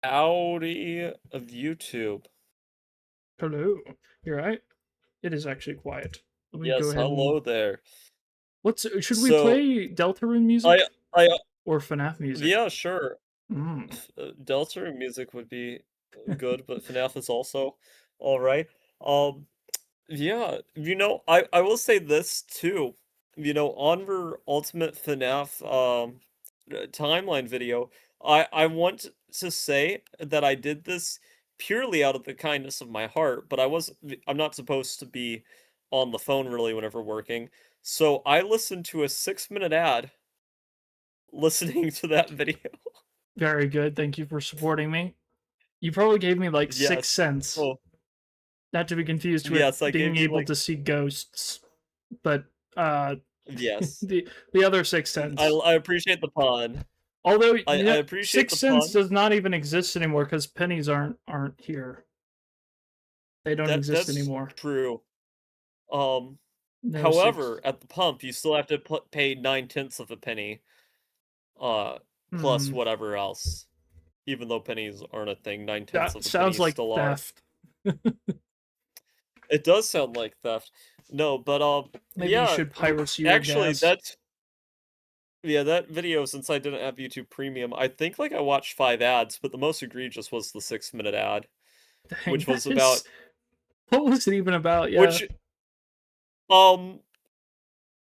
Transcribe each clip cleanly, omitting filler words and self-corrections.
Howdy of YouTube. Hello. You're right. It is actually quiet. Let me go Yes, ahead and hello there. should we So, play Deltarune music I I or FNAF music? yeah, sure. Mm. Delta music would be good, but FNAF is also all right. Um, yeah, I will say this too. On your Ultimate FNAF timeline video, I want to say that I did this purely out of the kindness of my heart, but I'm not supposed to be on the phone really whenever working. So I listened to a 6-minute ad listening to that video. Very good. Thank you for supporting me. You probably gave me like six Yes. cents. Oh, Not to be confused with yes, I being gave you able like to see ghosts, but uh yes. the other 6 cents. I appreciate the pun. Although I appreciate the 6 cents pun. does not even exist anymore because pennies aren't here. They don't exist That's anymore. true. Um, No However, six. at the pump, you still have to pay 9/10 of a penny, uh, plus Hmm. whatever else. Even though pennies aren't a thing, 9/10 That of a penny sounds like still are. theft. It does sound like theft. No, but Maybe you yeah. should piracy your Actually, gas. that video. Since I didn't have YouTube Premium, I think like I watched 5 ads, but the most egregious was the 6-minute ad, Dang, which was that is. about What was it even about? Yeah. which um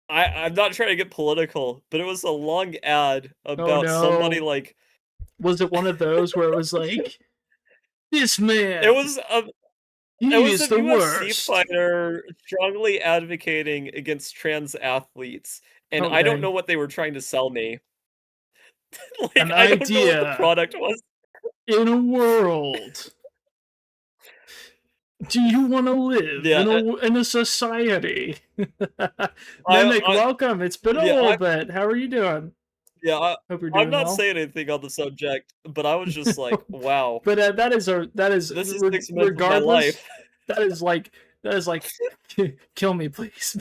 I'm not trying to get political, but it was a long ad Oh about somebody no. like Was it one of those where it was like, this it man, was a it he was is a the UFC worst? fighter strongly advocating against trans athletes, and Oh I don't dang. know what they were trying to sell me. An Like, I don't know what the idea product was. in a world. Do you want to live Yeah, in a society? I Mimic, I welcome. It's been a yeah, little I bit. How are you doing? yeah, Hope you're I'm doing not well. saying anything on the subject, but I was just like, "Wow, But that is this is 6 minutes of my regardless. life." That is like kill me, please,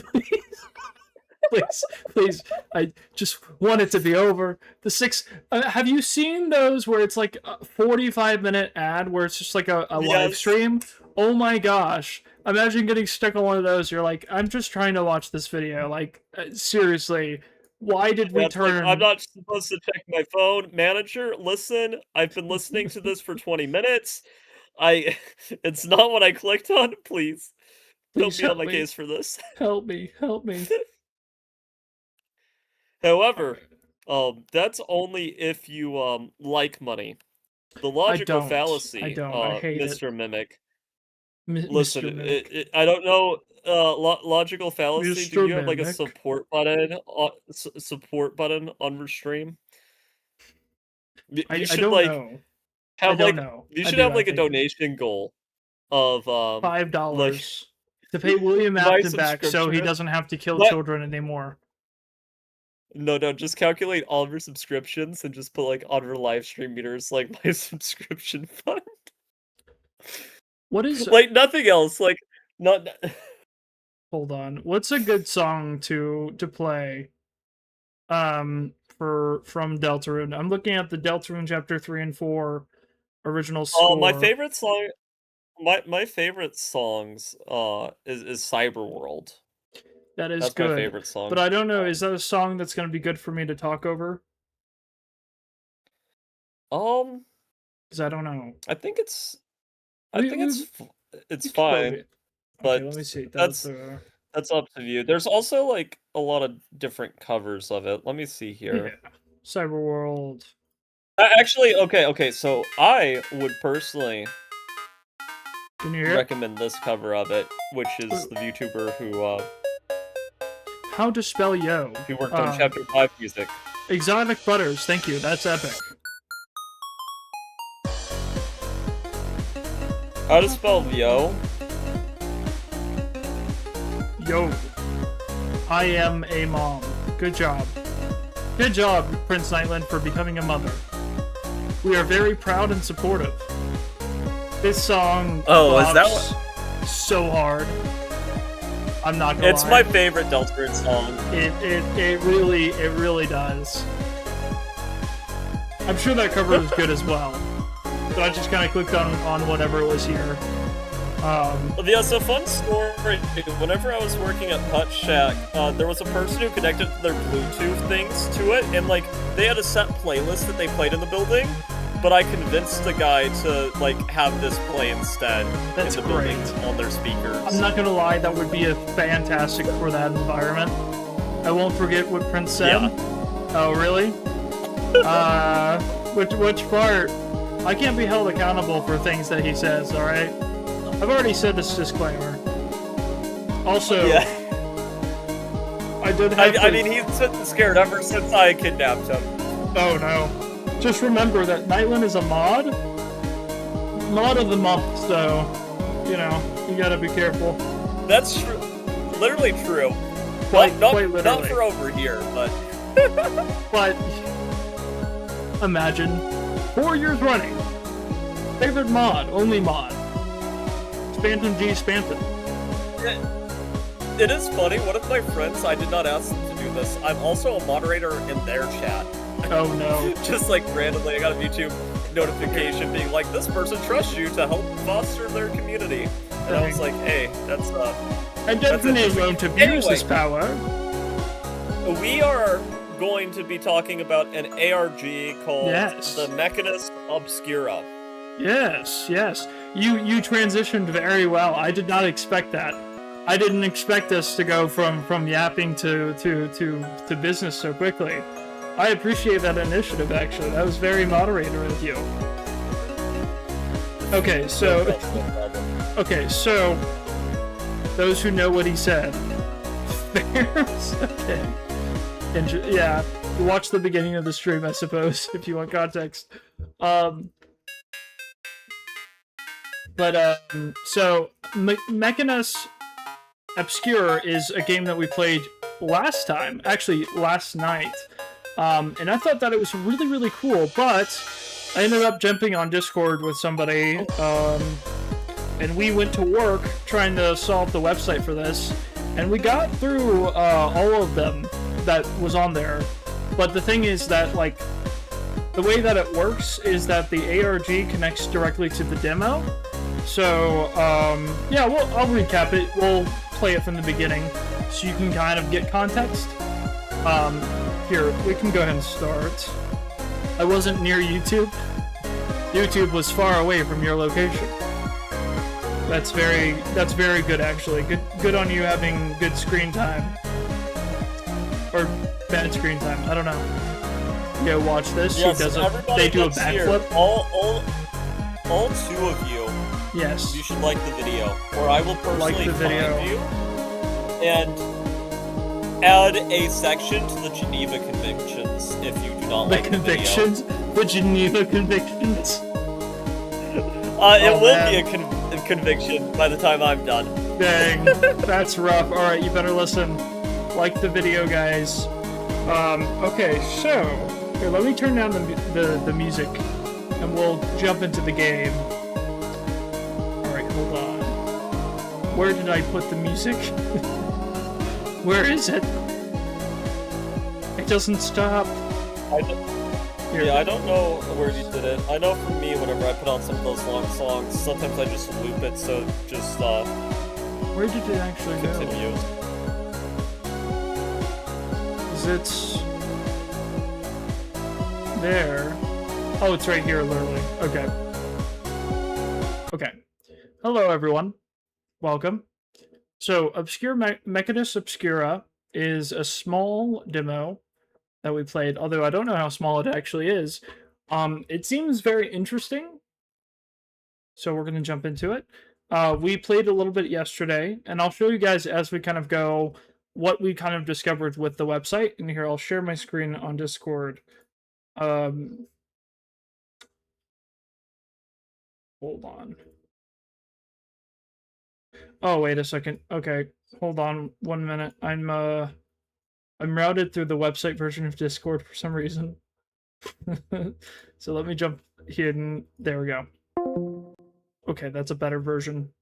please, please. I just want it to be over. The six. Have you seen those where it's like a 45-minute ad where it's just like a live Yes. stream? Oh my gosh. Imagine getting stuck on one of those. You're like, I'm just trying to watch this video. Like, seriously, why did Yeah, we it's like, "I'm turn? not supposed to check my phone. Manager, listen, I've been listening to this for 20 minutes. I it's not what I clicked on, please. Don't Please be on help my me. case for this." Help me. Help me. All However, right. that's only if you, like money. The I logical don't. I fallacy, don't. I hate it. Mr. Mimic. Listen, Mr. Mimic. I don't know, logical fallacy, do Mr. you have, like, a Mimic. support button on your stream? You I should, don't like, know. I have, don't like know. you I should do, have, I like, a think. donation goal of, Five like, dollars to pay William my Afton back so he subscription doesn't have to kill my children anymore. no, just calculate all of your subscriptions and just put, like, on your live stream meters, like, my subscription fund. What is Like, nothing else, like, not hold on. What's a good song to play for from Deltarune? I'm looking at the Deltarune chapter 3 and 4 original Oh, score. my favorite songs, is Cyberworld. That is That's my good. favorite But song. I don't know, is that a song that's going to be good for me to talk over? Um, Cuz I don't know. I think it's I We think we it's we could fine, probably. Okay, but let me see. that's that's up to you. There's also, like, a lot of different covers of it. Let me see here. Yeah. Cyberworld. Actually, okay, so I would personally Can you hear it? recommend this cover of it, which is the VTuber How to spell yo? who worked on Chapter 5 music. Exotic Butters. Thank you. That's epic. How to spell yo? Yo. I am a mom. Good job. Good job, Prince Nightland, for becoming a mother. We are very proud and supportive. This song Oh, is that bops so hard. I'm not gonna It's lie. my favorite Deltarune song. It really does. I'm sure that cover is good as well. So I just kind of clicked on whatever was here. Yeah, so fun story. Whenever I was working at Putt Shack, there was a person who connected their Bluetooth things to it, and like they had a set playlist that they played in the building. But I convinced the guy to like have this play instead That's in the great. building on their speakers. I'm not gonna lie, that would be a fantastic for that environment. I won't forget what Prince said. Yeah. Oh, really? Which part? I can't be held accountable for things that he says, alright? I've already said this disclaimer. Also, Yeah. I did have I mean, he's been scared ever since I kidnapped him. Oh no. Just remember that Nightland is a mod. Mod of the month, so, you know, you gotta be careful. That's true. Literally true. Quite not literally. for over here, but... But, imagine, 4 years running. Favorite mod, only mod. Spanton G Spanton. It is funny, one of my friends, I did not ask them to do this, I'm also a moderator in their chat. Oh no. Just like randomly, I got a YouTube notification being like, this person trusts you to help foster their community. And I was like, hey, that's I definitely won't abuse this power. We are going to be talking about an ARG called the Mechanis Obscura. Yes, yes. You transitioned very well. I did not expect that. I didn't expect us to go from yapping to business so quickly. I appreciate that initiative, actually. That was very moderator of you. Okay, so those who know what he said. Fairs? Okay. Yeah, watch the beginning of the stream, I suppose, if you want context. So Mechanis Obscura is a game that we played last time, actually last night. And I thought that it was really, really cool, but I ended up jumping on Discord with somebody, and we went to work trying to solve the website for this, and we got through all of them that was on there. But the thing is that, like, the way that it works is that the ARG connects directly to the demo. So, yeah, I'll recap it. We'll play it from the beginning so you can kind of get context. Here, we can go ahead and start. I wasn't near YouTube. YouTube was far away from your location. That's very good, actually. Good on you having good screen time. Or bad screen time, I don't know. Yeah, watch this. Yes, they do a backflip. All two of you. Yes. You should like the video, or I will personally find you and add a section to the Geneva Convictions if you do not like the convictions. The Geneva Convictions. It will be a conviction by the time I'm done. Dang, that's rough. All right, you better listen. Like the video, guys. Okay, so here, let me turn down the music, and we'll jump into the game. All right, hold on. Where did I put the music? Where is it? It doesn't stop. I don't know where you did it. I know for me, whenever I put on some of those long songs, sometimes I just loop it, so just where did it actually continue. Is it there? Oh, it's right here, literally. Okay. Okay. Hello, everyone. Welcome. So, Mechanis Obscura is a small demo that we played, although I don't know how small it actually is. It seems very interesting, so we're going to jump into it. We played a little bit yesterday, and I'll show you guys as we kind of go what we kind of discovered with the website. And here, I'll share my screen on Discord. Hold on. Oh, wait a second. Okay, hold on 1 minute. I'm routed through the website version of Discord for some reason. So let me jump here, and there we go. Okay, that's a better version.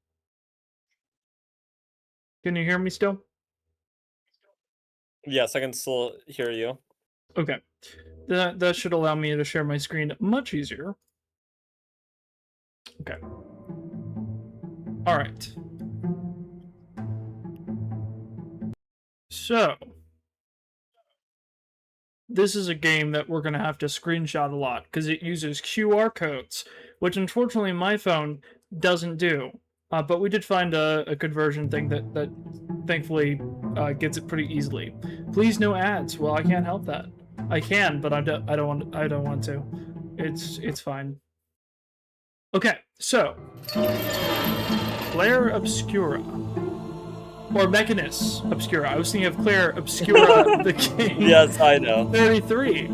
Can you hear me still? Yes, I can still hear you. Okay. That should allow me to share my screen much easier. Okay. All right. So, this is a game that we're going to have to screenshot a lot because it uses QR codes, which unfortunately my phone doesn't do. But we did find a conversion thing that thankfully gets it pretty easily. Please no ads. Well, I can't help that. I can, but I don't want to. It's fine. Okay, so Claire Obscura. Or Mechanis Obscura. I was thinking of Claire Obscura, the game. Yes, I know. 33.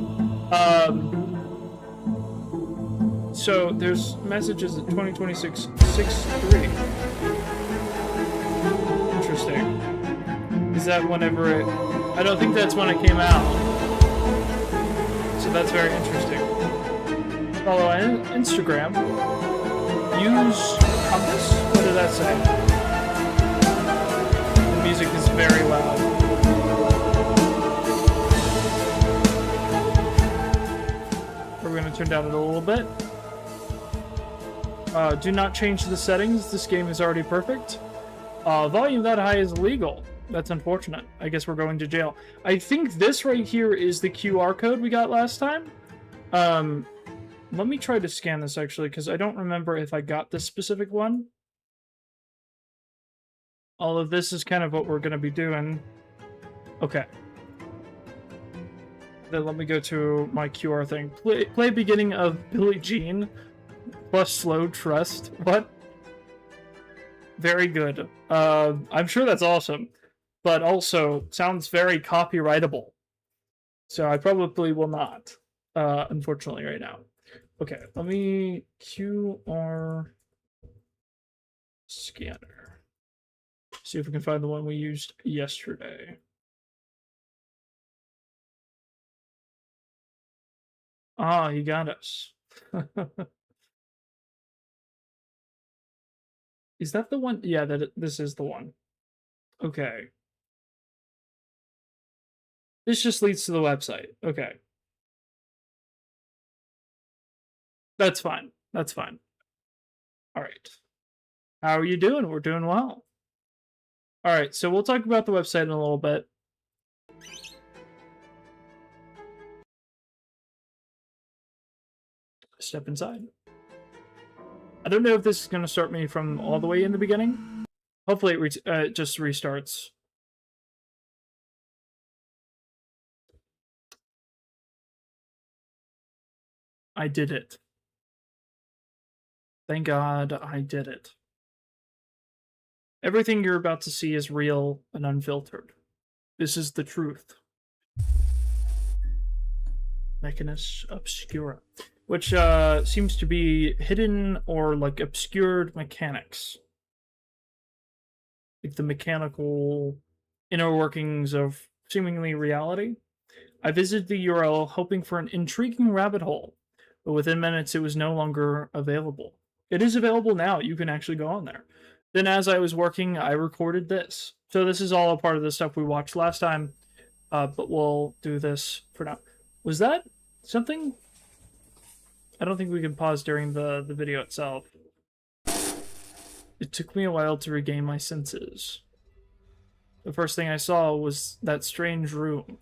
So there's messages at 2026 6-3. Interesting. Is that whenever it... I don't think that's when it came out. So that's very interesting. Follow on Instagram. Use compass? What did that say? The music is very loud. We're going to turn down it a little bit. Do not change the settings. This game is already perfect. Volume that high is illegal. That's unfortunate. I guess we're going to jail. I think this right here is the QR code we got last time. Let me try to scan this actually, because I don't remember if I got this specific one. All of this is kind of what we're going to be doing. Okay. Then let me go to my QR thing. Play beginning of Billie Jean plus slow trust. What? Very good. I'm sure that's awesome. But also sounds very copyrightable. So I probably will not, unfortunately, right now. Okay, let me QR scanner. See if we can find the one we used yesterday. Ah, he got us. Is that the one? Yeah, this is the one. Okay. This just leads to the website. Okay. That's fine. That's fine. All right. How are you doing? We're doing well. All right, so we'll talk about the website in a little bit. Step inside. I don't know if this is going to start me from all the way in the beginning. Hopefully it just restarts. I did it. Thank God I did it. Everything you're about to see is real and unfiltered. This is the truth. Mechanis Obscura. Which seems to be hidden or like obscured mechanics. Like the mechanical inner workings of seemingly reality. I visited the URL hoping for an intriguing rabbit hole, but within minutes it was no longer available. It is available now. You can actually go on there. Then as I was working, I recorded this. So this is all a part of the stuff we watched last time, but we'll do this for now. Was that something? I don't think we can pause during the video itself. It took me a while to regain my senses. The first thing I saw was that strange room.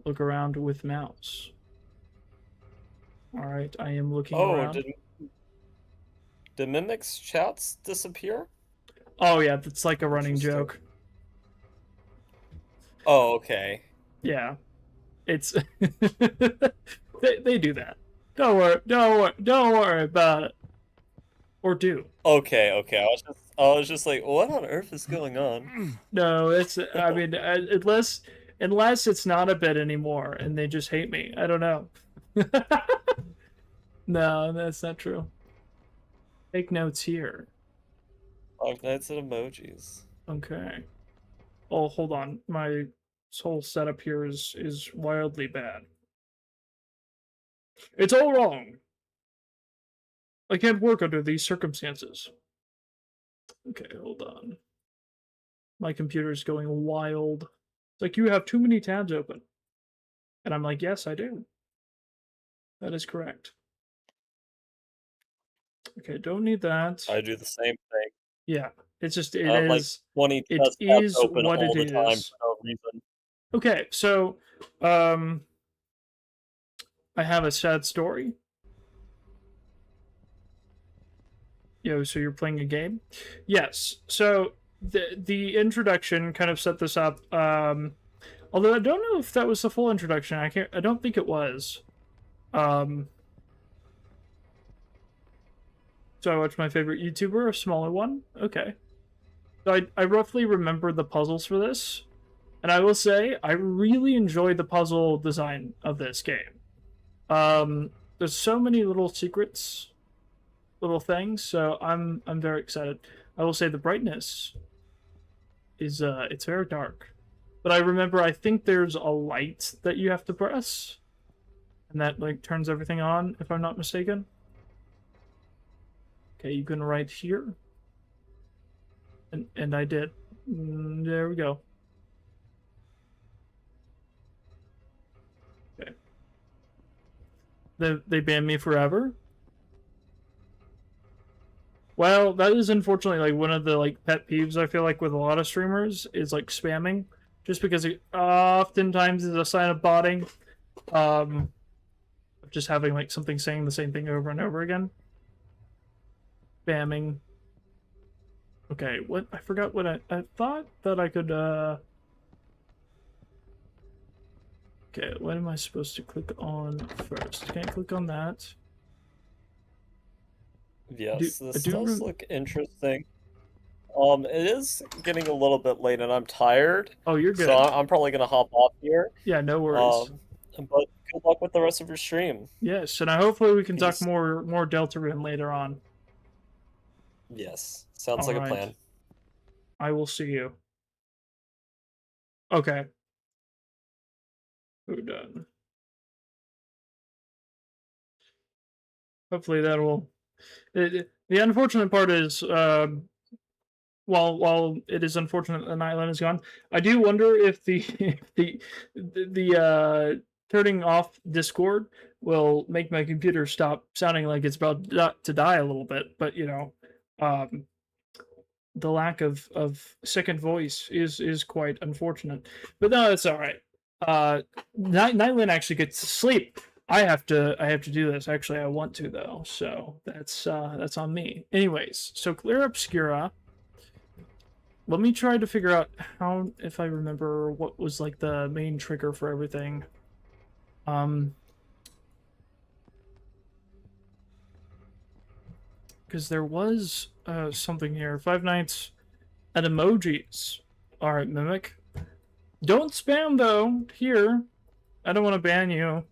Look around with mouse. Alright, I am looking around. Did Mimic's chats disappear? Oh yeah, that's like a running joke. Oh, okay. Yeah. It's they do that. Don't worry about it. Or do. Okay. I was just like, what on earth is going on? No, it's I mean unless it's not a bit anymore and they just hate me. I don't know. No, that's not true. Take notes here. Five Nights at Emojis. Okay. Oh, hold on. My whole setup here is wildly bad. It's all wrong. I can't work under these circumstances. Okay, hold on. My computer's going wild. It's like, you have too many tabs open. And I'm like, yes, I do. That is correct. Okay, don't need that. I do the same thing. Yeah, it's just I have like 20 it test tabs is open what it all the time is. for no reason. Okay, so I have a sad story. Yo, so you're playing a game? Yes. So the introduction kind of set this up. Although I don't know if that was the full introduction. I don't think it was. Um so I watched my favorite YouTuber, a smaller one. Okay. So I roughly remember the puzzles for this. And I will say I really enjoy the puzzle design of this game. There's so many little secrets, little things, so I'm very excited. I will say the brightness is it's very dark. But I remember I think there's a light that you have to press and that like turns everything on if I'm not mistaken. Okay, you can right here. And I did. There we go. Okay. They banned me forever. Well, that is unfortunately like one of the like pet peeves I feel like with a lot of streamers is like spamming, just because it oftentimes is a sign of botting, of just having like something saying the same thing over and over again. Spamming. Okay, what I forgot what I thought that I could okay, what am I supposed to click on first? Can't click on that. Yes, I this do does look interesting. It is getting a little bit late and I'm tired, Oh, you're good. so I'm probably gonna hop off here. Yeah, no worries. But good luck with the rest of your stream. Yes, and I hopefully we can talk Peace. more Deltarune later on. Yes, sounds All like a right. plan. I will see you. Okay. We're done. Hopefully that will. The unfortunate part is, while it is unfortunate that Nightline is gone, I do wonder if the the turning off Discord will make my computer stop sounding like it's about to die a little bit. But you know, um, the lack of second voice is quite unfortunate. But no, it's all right. Nightline actually gets to sleep. I have to do this. Actually, I want to though, so that's on me. Anyways, so clear Obscura. Let me try to figure out how, if I remember what was like the main trigger for everything. Because there was something here. Five Nights at Emojis. All right, Mimic. Don't spam though. Here, I don't want to ban you.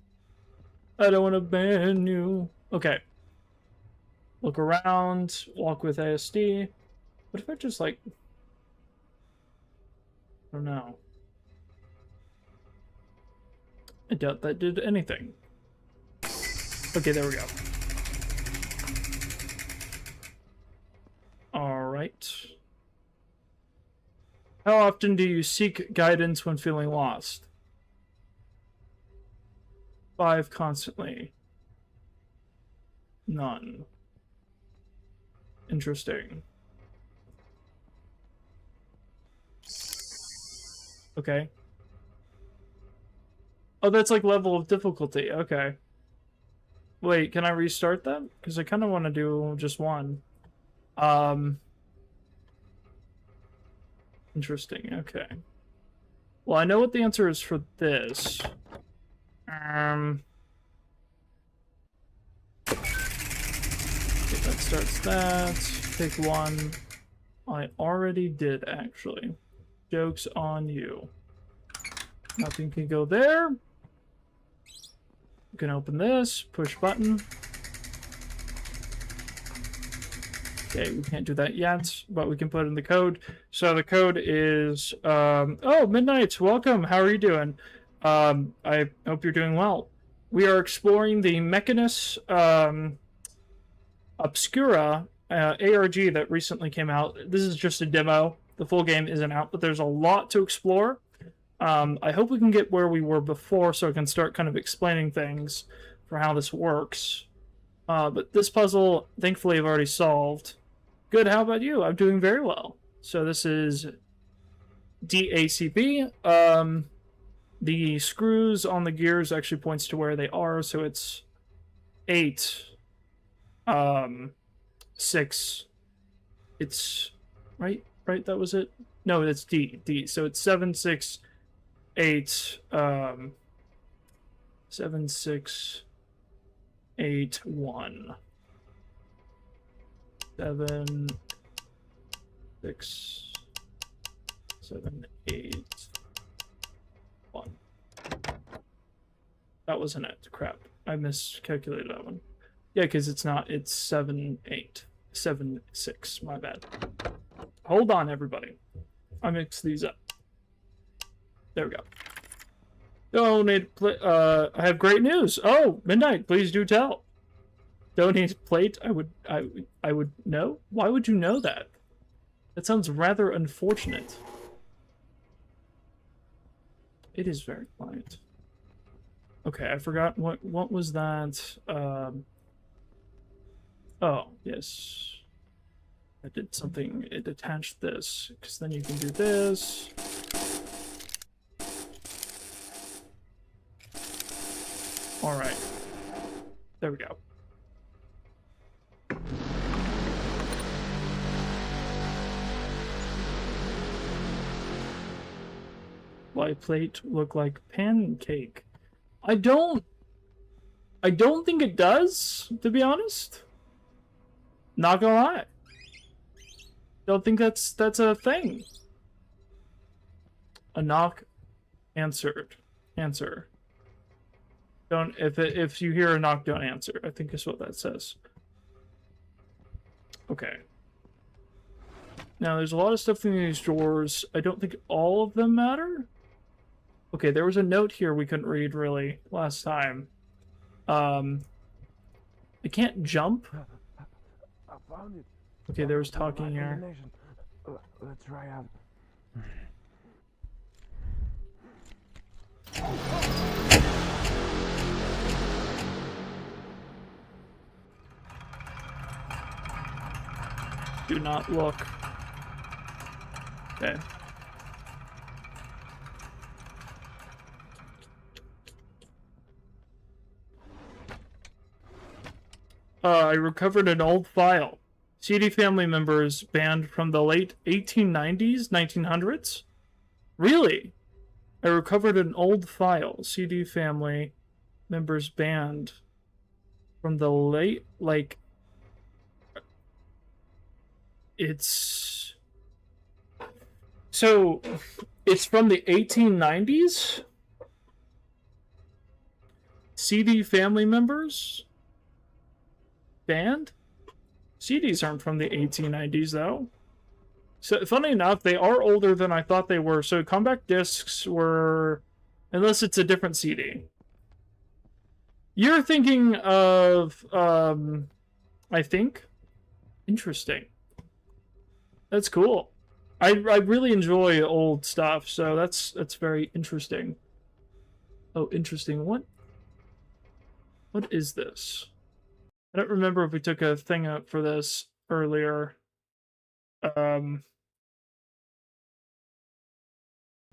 I don't want to ban you. Okay. Look around. Walk with ASD. What if I just like... I don't know. I doubt that did anything. Okay, there we go. Alright. How often do you seek guidance when feeling lost? 5 constantly. None. Interesting. Okay. Oh, that's like level of difficulty. Okay. Wait, can I restart that? Because I kind of want to do just one. Interesting. Okay. Well, I know what the answer is for this. Okay, that starts that. Pick one. I already did, actually. Joke's on you. Nothing can go there. You can open this. Push button. Okay, we can't do that yet, but we can put in the code. So the code is... oh, Midnight, welcome. How are you doing? I hope you're doing well. We are exploring the Mechanis Obscura ARG that recently came out. This is just a demo. The full game isn't out, but there's a lot to explore. I hope we can get where we were before so I can start kind of explaining things for how this works. But this puzzle, thankfully, I've already solved. Good, how about you? I'm doing very well. So this is DACB. The screws on the gears actually points to where they are, so it's 8, 6. It's right, that was it. No, it's D. So it's 7, 6, 8, 7, 6, 8, 1. 7, 6, 7, 8, 1. That wasn't it. Crap. I miscalculated that one. Yeah, because it's not. It's 7, 8. 7, 6. My bad. Hold on, everybody. I mixed these up. There we go. Donate. I have great news. Oh, Midnight, please do tell. Donate plate. I would know. Why would you know that? That sounds rather unfortunate. It is very quiet. Okay, I forgot what was that. Oh, yes. I did something. It attached this, because then you can do this. Alright. There we go. Why plate look like pancake? I don't think it does, to be honest. Not gonna lie. Don't think that's a thing. A knock answered. Answer. Don't if you hear a knock, don't answer. I think is what that says. Okay. Now there's a lot of stuff in these drawers. I don't think all of them matter. Okay, there was a note here we couldn't read really last time. I can't jump. I found it. Okay, there was talking here. Let's try out. Do not look. Okay. I recovered an old file. CD family members banned from the late 1890s, 1900s? Really? I recovered an old file. CD family members banned from the late, like... It's... So, it's from the 1890s? CD family members? Banned? CDs aren't from the 1890s, though. So, funny enough, they are older than I thought they were. So, compact discs were... Unless it's a different CD. You're thinking of... I think? Interesting. That's cool. I really enjoy old stuff, so that's very interesting. Oh, interesting. What is this? I don't remember if we took a thing up for this earlier. But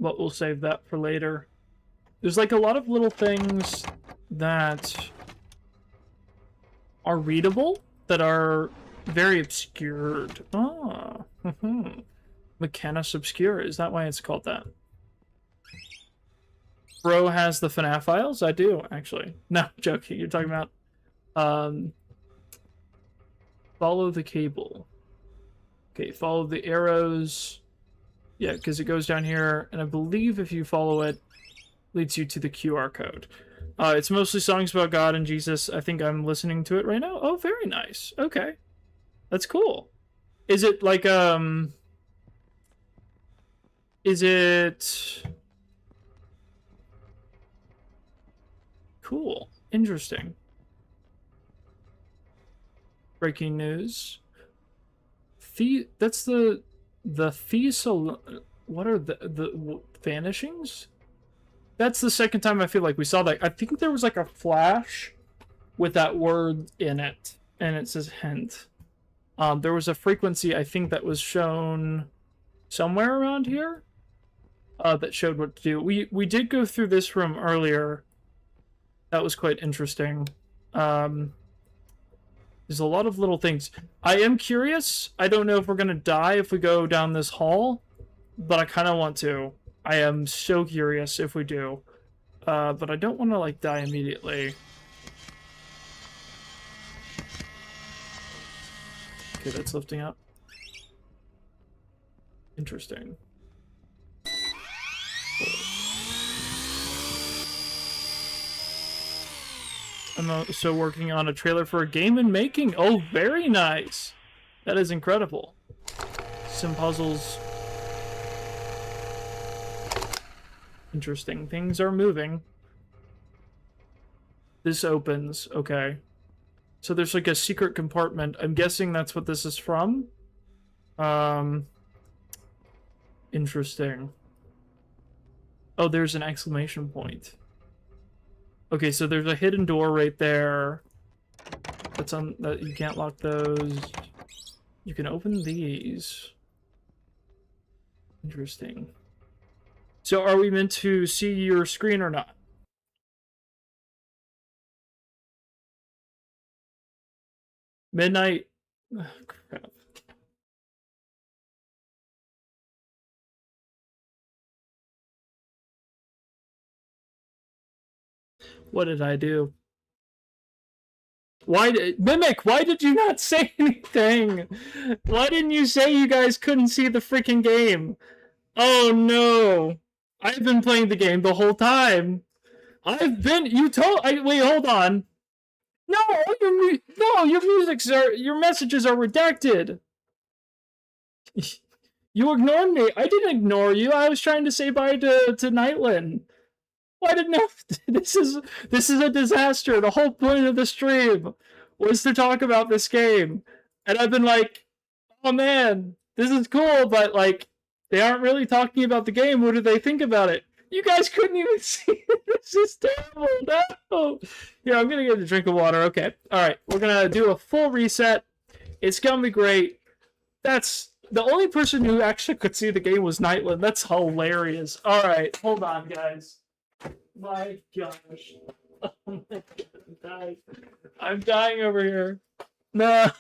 we'll save that for later. There's like a lot of little things that are readable that are very obscured. Ah. Mechanis Obscura. Is that why it's called that? Bro has the FNAF files? I do, actually. No, joking. You're talking about... follow the cable. Okay, follow the arrows. Yeah, because it goes down here, and I believe if you follow it, leads you to the QR code. It's mostly songs about God and Jesus. I think I'm listening to it right now. Oh, very nice. Okay. That's cool. Is it like, Is it... Cool. Interesting. Breaking news. That's the Thesil... What are the vanishings? That's the second time I feel like we saw that. I think there was like a flash with that word in it, and it says hint. There was a frequency, I think, that was shown somewhere around here that showed what to do. We did go through this room earlier. That was quite interesting. There's a lot of little things. I am curious. I don't know if we're going to die if we go down this hall, but I kind of want to. I am so curious if we do. But I don't want to, like, die immediately. Okay, that's lifting up. Interesting. I'm also working on a trailer for a game in making. Oh, very nice. That is incredible. Some puzzles. Interesting. Things are moving. This opens. Okay. So there's like a secret compartment. I'm guessing that's what this is from. Interesting. Oh, there's an exclamation point. Okay, so there's a hidden door right there. That's on that you can't lock those. You can open these. Interesting. So are we meant to see your screen or not? Midnight. Oh, crap. What did I do? Mimic, why did you not say anything? Why didn't you say you guys couldn't see the freaking game? Oh no. I've been playing the game the whole time. Wait, hold on. No, your messages are redacted. You ignored me. I didn't ignore you. I was trying to say bye to Nightland. Why didn't know? This is a disaster. The whole point of the stream was to talk about this game, and I've been like, oh man, this is cool, but like, they aren't really talking about the game. What do they think about it? You guys couldn't even see it. This is terrible. No. Here, I'm gonna get a drink of water. Okay. All right. We're gonna do a full reset. It's gonna be great. That's the only person who actually could see the game was Nightland. That's hilarious. All right. Hold on, guys. My gosh. Oh my God, I'm dying. I'm dying over here. No.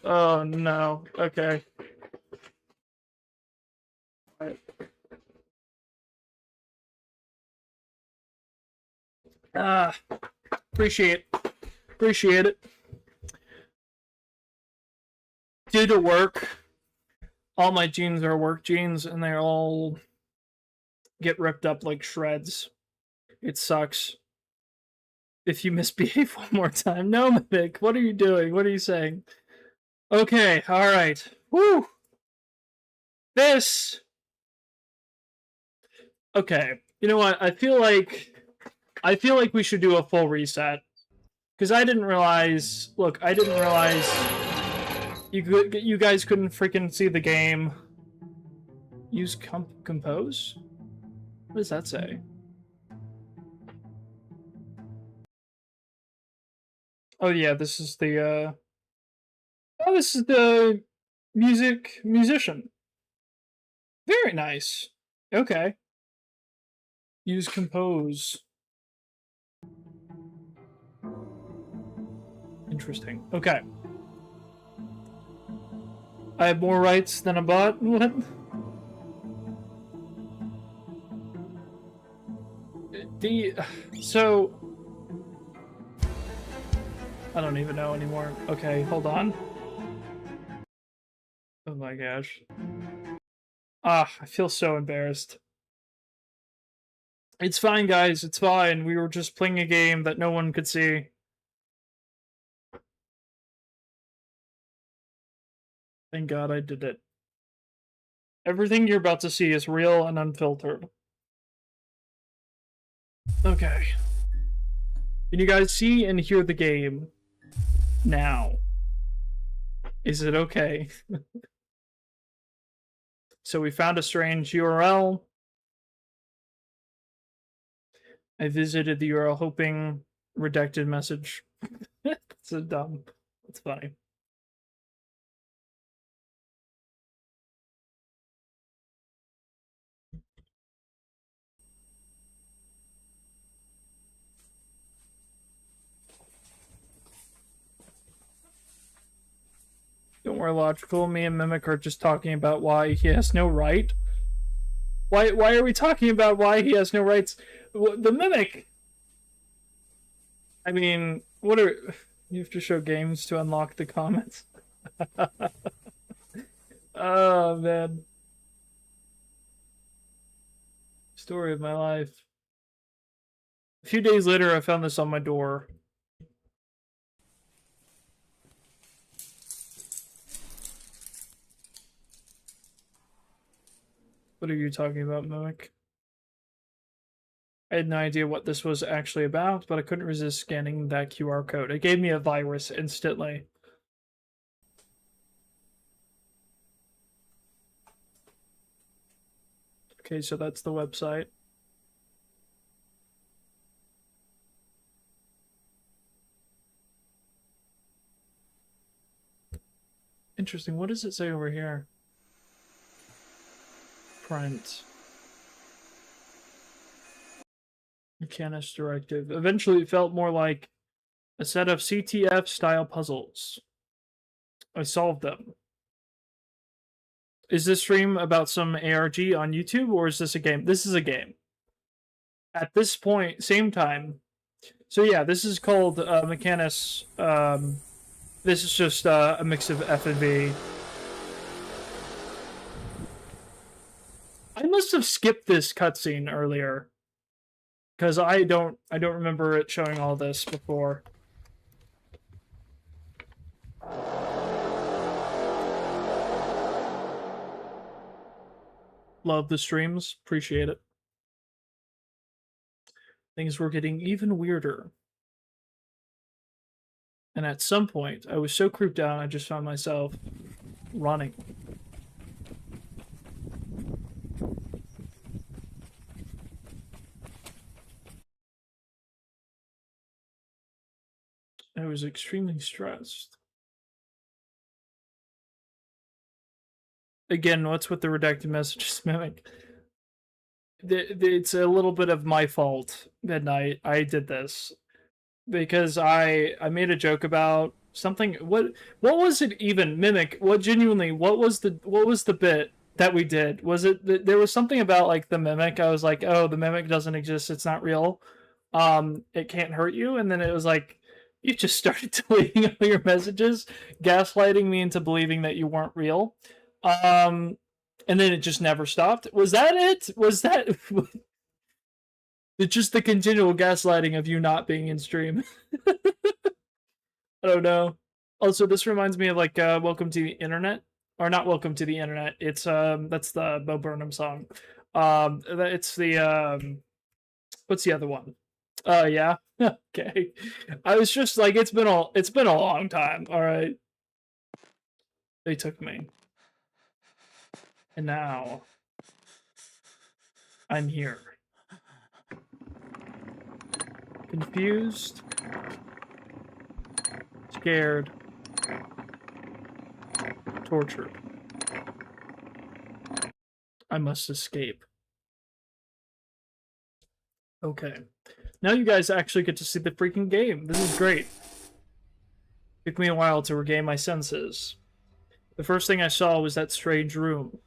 Oh no. Okay. All right. Appreciate it. Due to work, all my jeans are work jeans, and they all get ripped up like shreds. It sucks. If you misbehave one more time. No, Mimic, what are you doing? What are you saying? Okay, alright. Woo! This... Okay, you know what? I feel like we should do a full reset. Because I didn't realize... Look, I didn't realize... You guys couldn't freaking see the game. Use compose? What does that say? Oh yeah, this is the oh, this is the musician. Very nice. Okay. Use compose. Interesting. Okay. I have more rights than a bot? What? So I don't even know anymore. Okay, hold on. Oh my gosh. I feel so embarrassed. It's fine, guys. It's fine. We were just playing a game that no one could see. Thank God I did it. Everything you're about to see is real and unfiltered. Okay. Can you guys see and hear the game now? Is it okay? So we found a strange URL. I visited the URL hoping redacted message. It's so dumb. It's funny. Don't worry, Logical. Me and Mimic are just talking about why he has no right. Why are we talking about why he has no rights? The Mimic. I mean, what are you have to show games to unlock the comments? Oh man. Story of my life. A few days later, I found this on my door. What are you talking about, Mimic? I had no idea what this was actually about, but I couldn't resist scanning that QR code. It gave me a virus instantly. Okay, so that's the website. Interesting. What does it say over here? Print. Mechanis directive. Eventually, it felt more like a set of CTF-style puzzles. I solved them. Is this stream about some ARG on YouTube, or is this a game? This is a game. At this point, same time. So yeah, this is called Mechanis. This is just a mix of F and V. I must have skipped this cutscene earlier, because I don't remember it showing all this before. Love the streams, appreciate it. Things were getting even weirder. And at some point, I was so creeped out, I just found myself running. I was extremely stressed. Again, what's with the redacted messages, Mimic? It's a little bit of my fault that I did this. Because I made a joke about something. What was it even, Mimic? What was the bit that we did? Was it there was something about like the Mimic? I was like, oh, the Mimic doesn't exist. It's not real. It can't hurt you. And then it was like, you just started deleting all your messages, gaslighting me into believing that you weren't real. And then it just never stopped. Was that it? Was that it's just the continual gaslighting of you not being in stream? I don't know. Also, this reminds me of like Welcome to the Internet. Or not Welcome to the Internet. It's that's the Bo Burnham song. It's the what's the other one? Yeah. Okay. I was just like, it's been a long time, alright. They took me. And now I'm here. Confused, scared, tortured. I must escape. Okay. Now you guys actually get to see the freaking game. This is great. Took me a while to regain my senses. The first thing I saw was that strange room.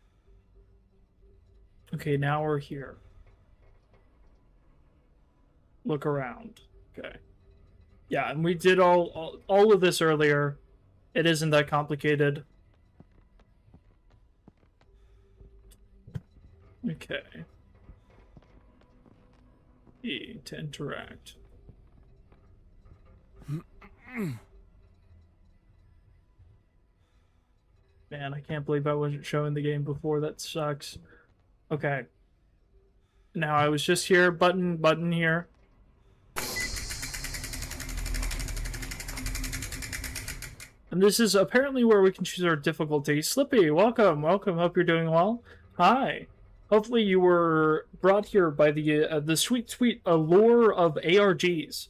Okay, now we're here. Look around. Okay. Yeah, and we did all of this earlier. It isn't that complicated. Okay. E to interact. Man, I can't believe I wasn't showing the game before. That sucks. Okay. Now I was just here, button here. And this is apparently where we can choose our difficulty. Slippy, welcome. Hope you're doing well. Hi. Hopefully you were brought here by the sweet, sweet allure of ARGs.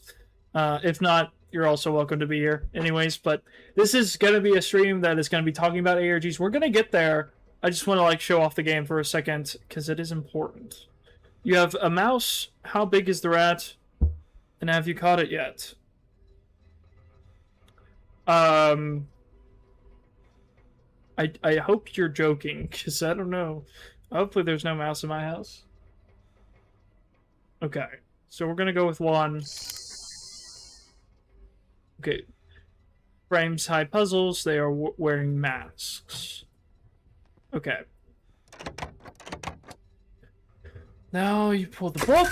If not, you're also welcome to be here. Anyways, but this is going to be a stream that is going to be talking about ARGs. We're going to get there. I just want to like show off the game for a second because it is important. You have a mouse. How big is the rat? And have you caught it yet? I hope you're joking because I don't know. Hopefully there's no mouse in my house. Okay, so we're gonna go with 1. Okay. Frames hide puzzles. They are wearing masks. Okay. Now you pull the book.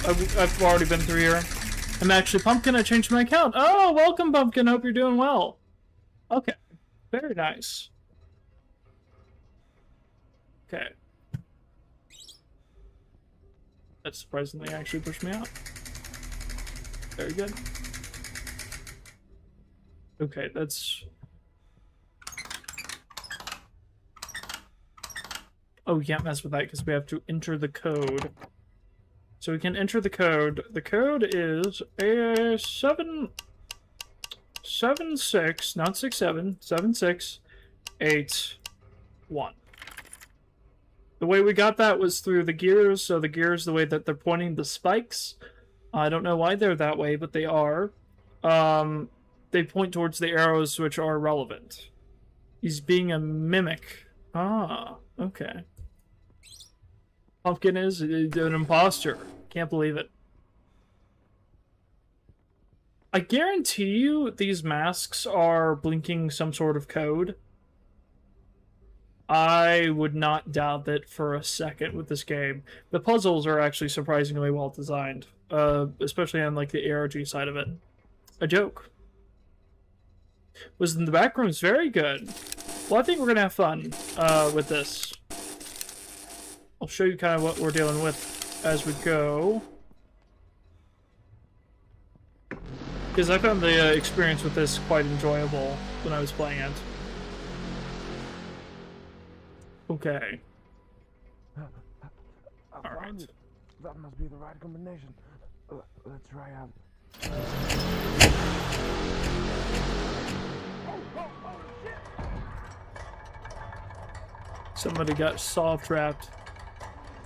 I've already been through here. I'm actually Pumpkin. I changed my account. Oh, welcome, Pumpkin. Hope you're doing well. Okay. Very nice. Okay. That surprisingly actually pushed me out. Very good. Okay, that's... Oh, we can't mess with that because we have to enter the code. So we can enter the code. The code is a 776, not 67, 7681. The way we got that was through the gears. So the gears, the way that they're pointing the spikes. I don't know why they're that way, but they are. They point towards the arrows which are relevant. He's being a mimic. Ah, okay. Pumpkin is an imposter. Can't believe it. I guarantee you these masks are blinking some sort of code. I would not doubt that for a second with this game. The puzzles are actually surprisingly well designed, especially on like the ARG side of it. A joke. Was in the back rooms very good. Well, I think we're gonna have fun with this. I'll show you kind of what we're dealing with as we go. Because I found the experience with this quite enjoyable when I was playing it. Okay. I found it. That must be the right combination. Let's try out. Somebody got saw trapped.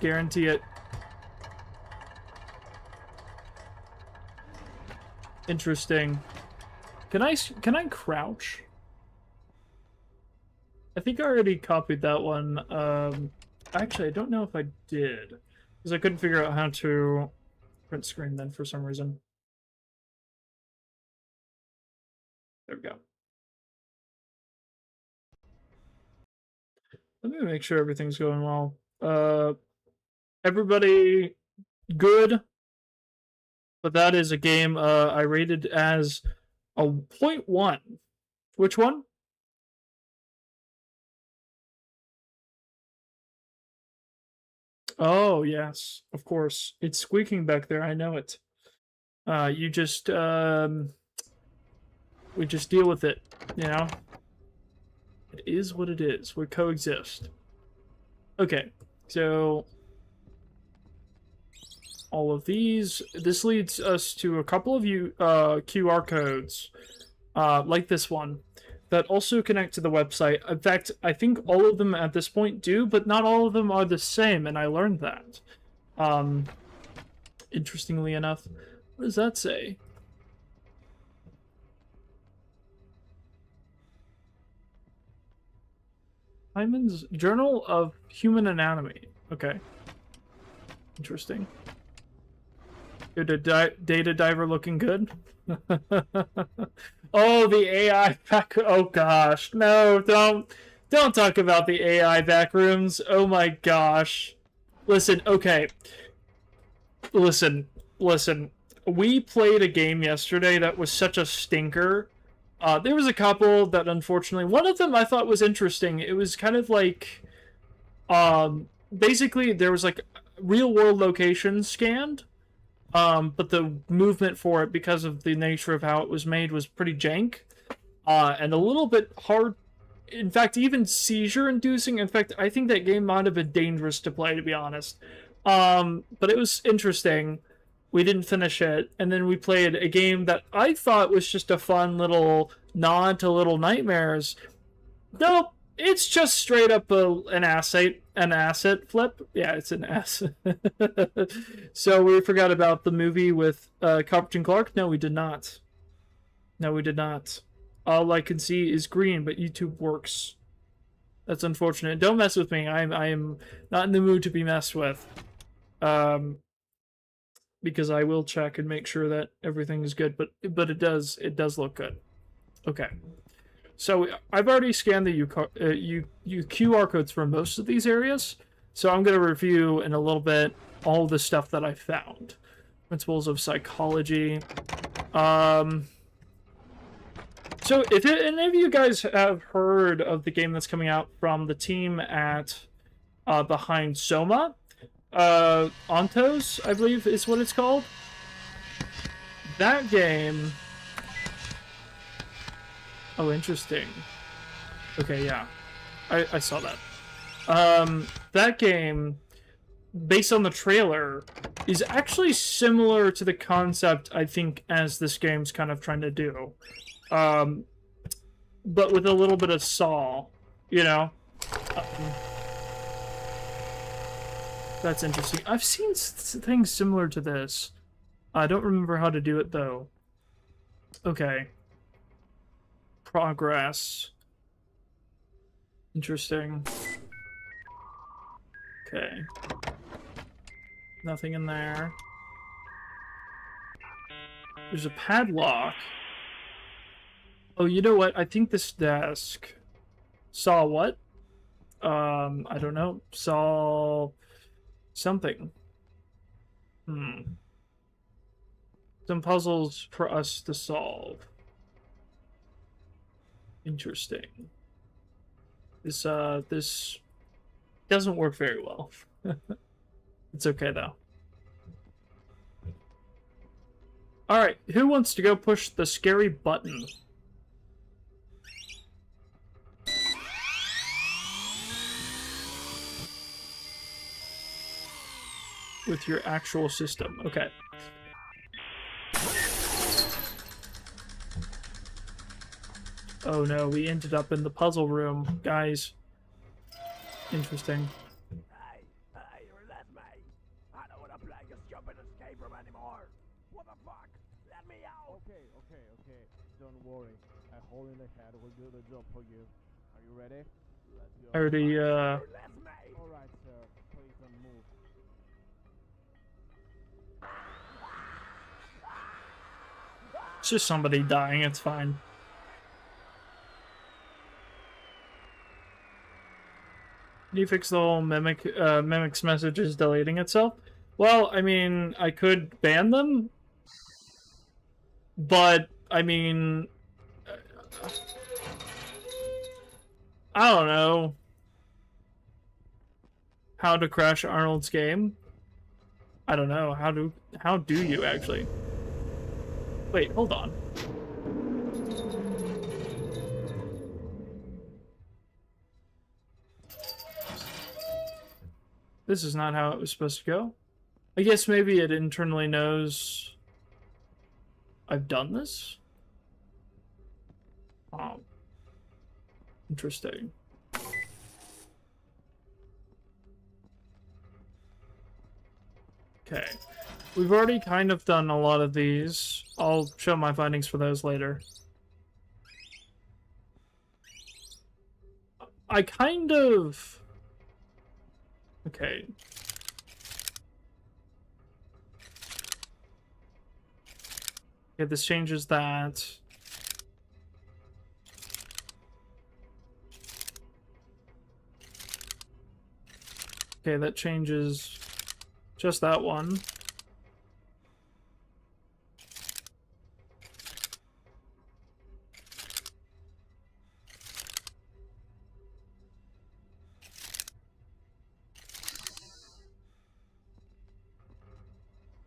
Guarantee it. Interesting. Can I crouch? I think I already copied that one. Actually, I don't know if I did. Because I couldn't figure out how to print screen then for some reason. There we go. Let me make sure everything's going well. Everybody good? But that is a game I rated as a 0.1. Which one? Oh, yes. Of course. It's squeaking back there. I know it. We just deal with it, you know? It is what it is. We coexist. Okay, so all of these. This leads us to a couple of QR codes, like this one, that also connect to the website. In fact, I think all of them at this point do, but not all of them are the same, and I learned that. Interestingly enough. What does that say? Hyman's Journal of Human Anatomy. Okay. Interesting. Good, data diver looking good. Oh, the AI back. Oh gosh, no! Don't talk about the AI back rooms. Oh my gosh. Listen, okay. Listen. We played a game yesterday that was such a stinker. There was a couple that unfortunately, one of them I thought was interesting. It was kind of like, basically there was like real world locations scanned, but the movement for it, because of the nature of how it was made, was pretty jank, and a little bit hard in fact, even seizure-inducing. In fact, I think that game might have been dangerous to play, to be honest. But it was interesting. We didn't finish it, and then we played a game that I thought was just a fun little nod to Little Nightmares. Nope, it's just straight up an asset flip. Yeah, it's an asset. So we forgot about the movie with Captain Clark. No, we did not. No, we did not. All I can see is green, but YouTube works. That's unfortunate. Don't mess with me. I am not in the mood to be messed with. Because I will check and make sure that everything is good, but it does look good. Okay. So I've already scanned the QR codes for most of these areas, so I'm going to review in a little bit all the stuff that I found. Principles of psychology. So if any of you guys have heard of the game that's coming out from the team at behind Soma, Ontos, I believe is what it's called. That game. Oh, interesting. Okay, yeah. I saw that. That game, based on the trailer, is actually similar to the concept, I think, as this game's kind of trying to do. But with a little bit of Saw, you know? That's interesting. I've seen things similar to this. I don't remember how to do it, though. Okay. Progress. Interesting. Okay. Nothing in there. There's a padlock. Oh, you know what? I think this desk saw what? I don't know. Saw something. Some puzzles for us to solve. Interesting. This doesn't work very well. It's okay though. Alright, who wants to go push the scary button? With your actual system. Okay. Oh no, we ended up in the puzzle room, guys. Interesting. Hey, let me. I don't want to play this jump and escape room anymore. What the fuck? Let me out. Okay. Don't worry. A hole in the head will do the job for you. Are you ready? Let's go. I already, Alright, sir. Please don't move. It's just somebody dying, it's fine. Can you fix the whole Mimic's message is deleting itself? Well, I mean, I could ban them, but, I mean, I don't know how to crash Arnold's game. I don't know, how do you actually? Wait, hold on. This is not how it was supposed to go. I guess maybe it internally knows I've done this? Oh. Interesting. Okay. We've already kind of done a lot of these. I'll show my findings for those later. I kind of... Okay. Okay, this changes that. Okay, that changes just that one.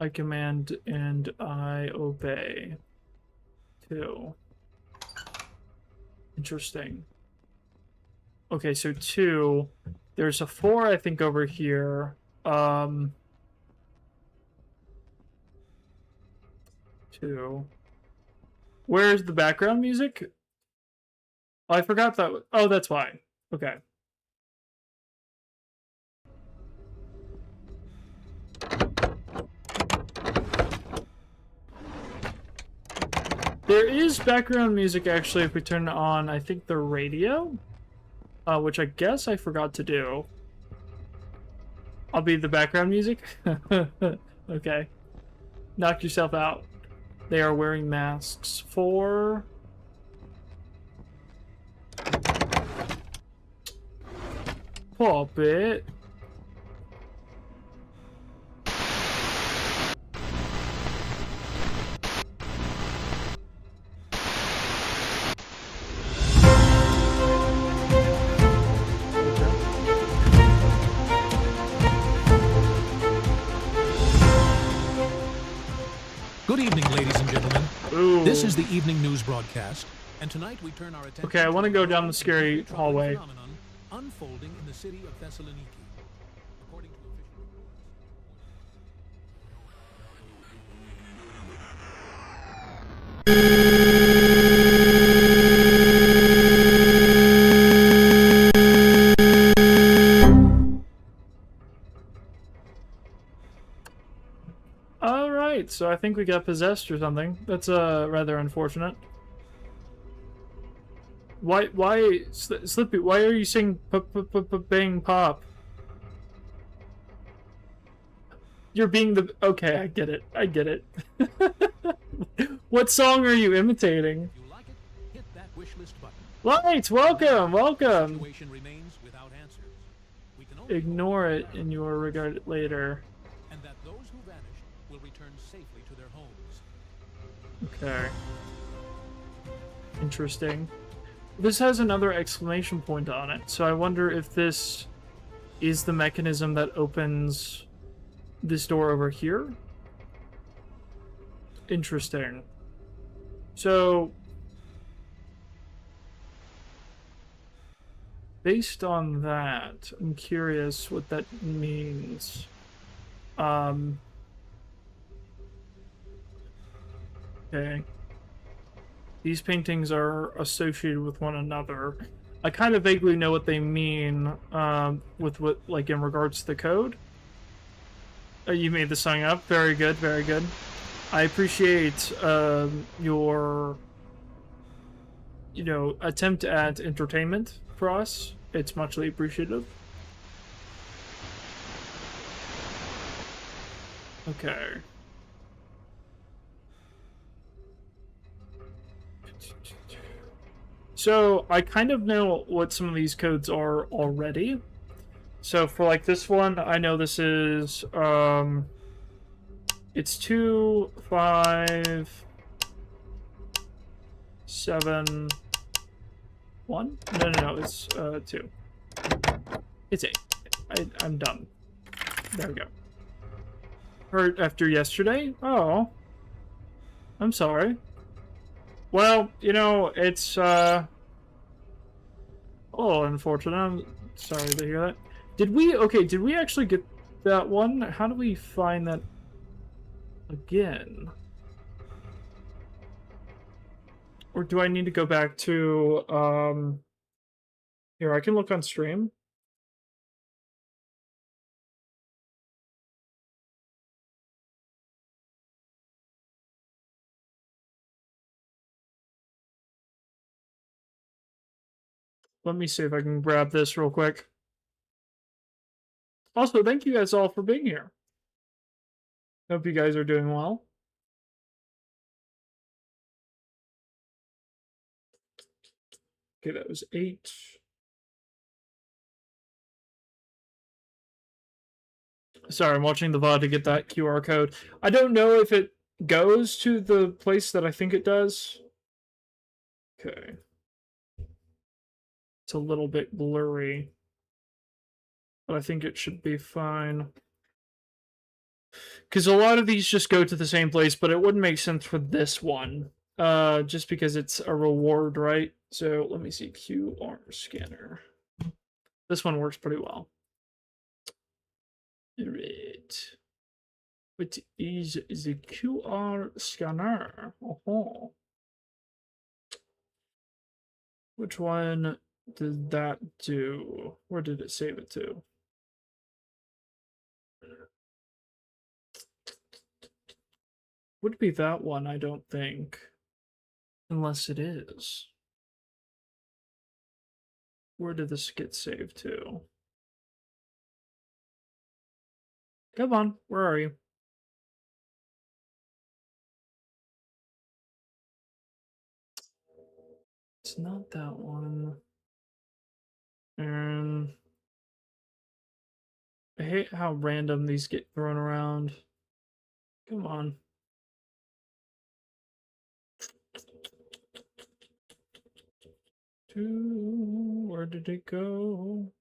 I command and I obey. Too. Interesting. Okay, so 2. There's a 4, I think, over here. 2. Where's the background music? Oh, I forgot that. Oh, that's why. Okay. There is background music, actually, if we turn on, I think, the radio. Which I guess I forgot to do. I'll be the background music? Okay. Knock yourself out. They are wearing masks for... Pop it. Good evening, ladies and gentlemen. Ooh. This is the evening news broadcast, and tonight we turn our attention. Okay, I want to go down the scary hallway. Phenomenon unfolding in the city of Thessaloniki. According to official All right, so I think we got possessed or something. That's rather unfortunate. Why, Slippy? Why are you saying bang pop? You're being the okay. I get it. I get it. What song are you imitating? If you like it, hit that wish list button. Light, welcome, welcome. Situation remains without answers. We can only Ignore hope it and you will regard it later. and that those who vanished will return safely to their homes. Okay. Interesting. This has another exclamation point on it, so I wonder if this is the mechanism that opens this door over here. Interesting. So, based on that, I'm curious what that means. Okay. These paintings are associated with one another. I kind of vaguely know what they mean, with what, like, in regards to the code. You made the song up. Very good, very good. I appreciate your, attempt at entertainment for us. It's muchly appreciative. Okay. So, I kind of know what some of these codes are already. So, for, like, this one, I know this is, it's 2, 5, 7, 1? No, it's, 2. It's 8. I'm done. There we go. Hurt after yesterday? Oh. I'm sorry. Well, it's, oh, unfortunate. I'm sorry to hear that. Did we actually get that one? How do we find that again? Or do I need to go back to, here, I can look on stream. Let me see if I can grab this real quick. Also, thank you guys all for being here. Hope you guys are doing well. Okay, that was 8. Sorry, I'm watching the VOD to get that QR code. I don't know if it goes to the place that I think it does. Okay. It's a little bit blurry, but I think it should be fine. Because a lot of these just go to the same place, but it wouldn't make sense for this one. Just because it's a reward, right? So let me see, QR scanner. This one works pretty well. Alright. What is the QR scanner? Oh. Which one did that do? Where did it save it to? Would be that one, I don't think. Unless it is. Where did this get saved to? Come on, where are you? It's not that one. And I hate how random these get thrown around. Come on. Where did it go?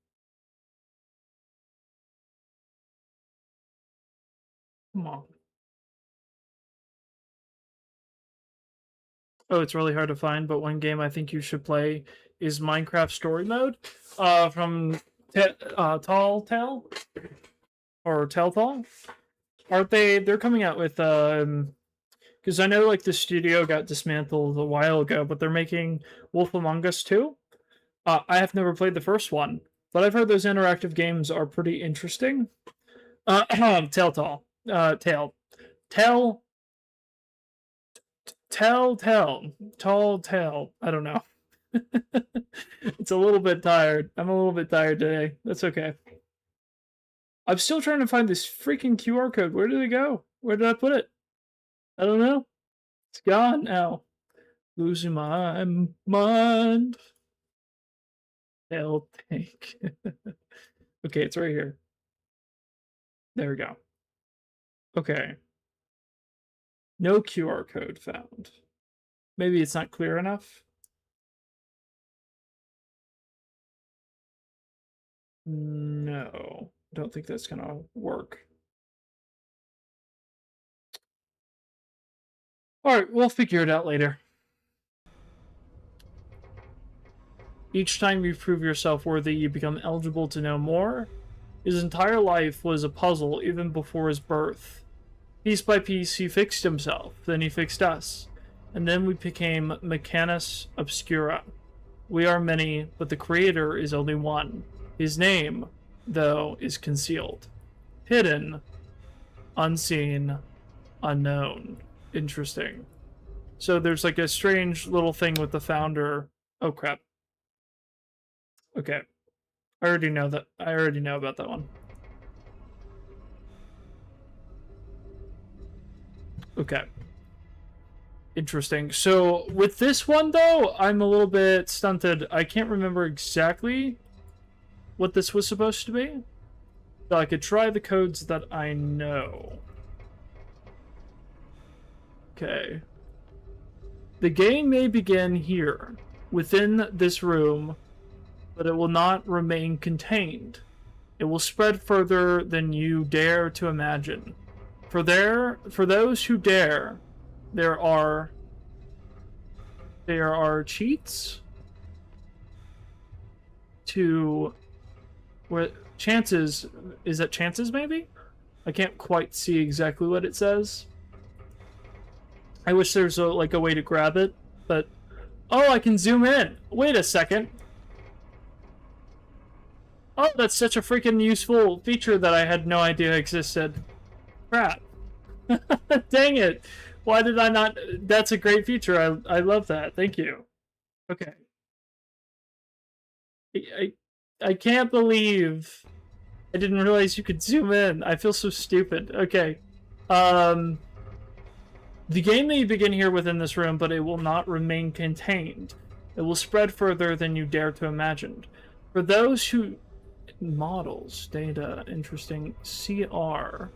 Come on. Oh, it's really hard to find, but one game I think you should play is Minecraft Story Mode from Tall Tale or Telltale. Aren't they? They're coming out with because I know like the studio got dismantled a while ago, but they're making Wolf Among Us 2. I have never played the first one, but I've heard those interactive games are pretty interesting. Telltale. Tell. Tall tale. I don't know. It's a little bit tired. I'm a little bit tired today. That's okay. I'm still trying to find this freaking QR code. Where did it go? Where did I put it? I don't know. It's gone now. Losing my mind. Hell tank. Okay, it's right here. There we go. Okay. No QR code found. Maybe it's not clear enough. No, don't think that's gonna work. Alright, we'll figure it out later. Each time you prove yourself worthy, you become eligible to know more. His entire life was a puzzle even before his birth. Piece by piece, he fixed himself, then he fixed us. And then we became Mechanis Obscura. We are many, but the creator is only one. His name, though, is concealed. Hidden, unseen, unknown. Interesting. So there's like a strange little thing with the founder. Oh crap. Okay. I already know that. I already know about that one. Okay. Interesting. So with this one though, I'm a little bit stunted. I can't remember exactly what this was supposed to be. So I could try the codes that I know. Okay. The game may begin here, within this room, but it will not remain contained. It will spread further than you dare to imagine. For those who dare, there are cheats to what chances is that chances maybe? I can't quite see exactly what it says. I wish there's like a way to grab it, but oh, I can zoom in. Wait a second. Oh, that's such a freaking useful feature that I had no idea existed. Crap. Dang it. Why did I not? That's a great feature. I love that. Thank you. Okay. I can't believe I didn't realize you could zoom in. I feel so stupid. Okay. The game may begin here within this room, but it will not remain contained. It will spread further than you dare to imagine. For those who... Models, data, interesting. CR.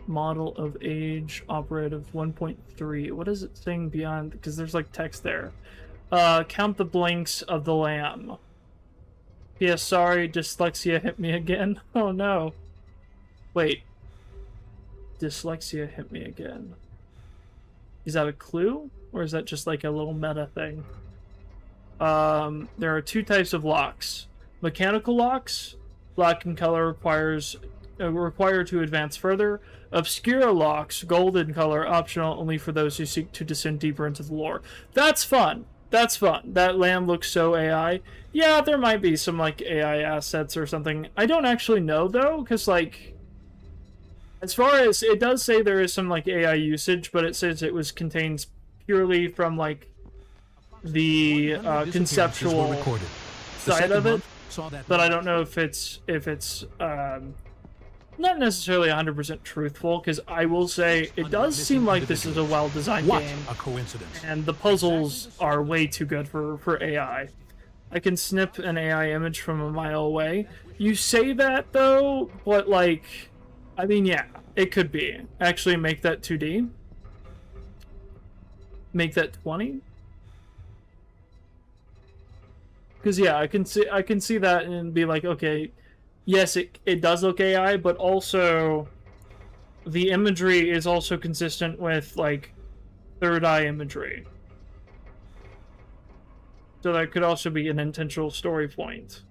Model of age, operative 1.3. What is it saying beyond? Because there's like text there. Count the blinks of the lamb. P.S. Sorry, dyslexia hit me again. Oh no. Wait. Dyslexia hit me again. Is that a clue? Or is that just like a little meta thing? There are two types of locks. Mechanical locks, black in color, required to advance further. Obscura locks, gold in color, optional only for those who seek to descend deeper into the lore. That's fun. That's fun. That lamb looks so AI. Yeah, there might be some like AI assets or something. I don't actually know though, because like, as far as it does say there is some like AI usage, but it says it was contains purely from like the 100 disappearances were conceptual recorded. The side second of it. month saw that But I number don't know if it's not necessarily 100% truthful, because I will say it does seem like this is a well-designed What game, a coincidence. and the puzzles are way too good for AI. I can snip an AI image from a mile away. You say that though, but like, I mean, yeah, it could be. Actually, make that 2D. Make that 20. Because yeah, I can see that and be like, okay, yes, it does look AI, but also the imagery is also consistent with like third eye imagery. So that could also be an intentional story point.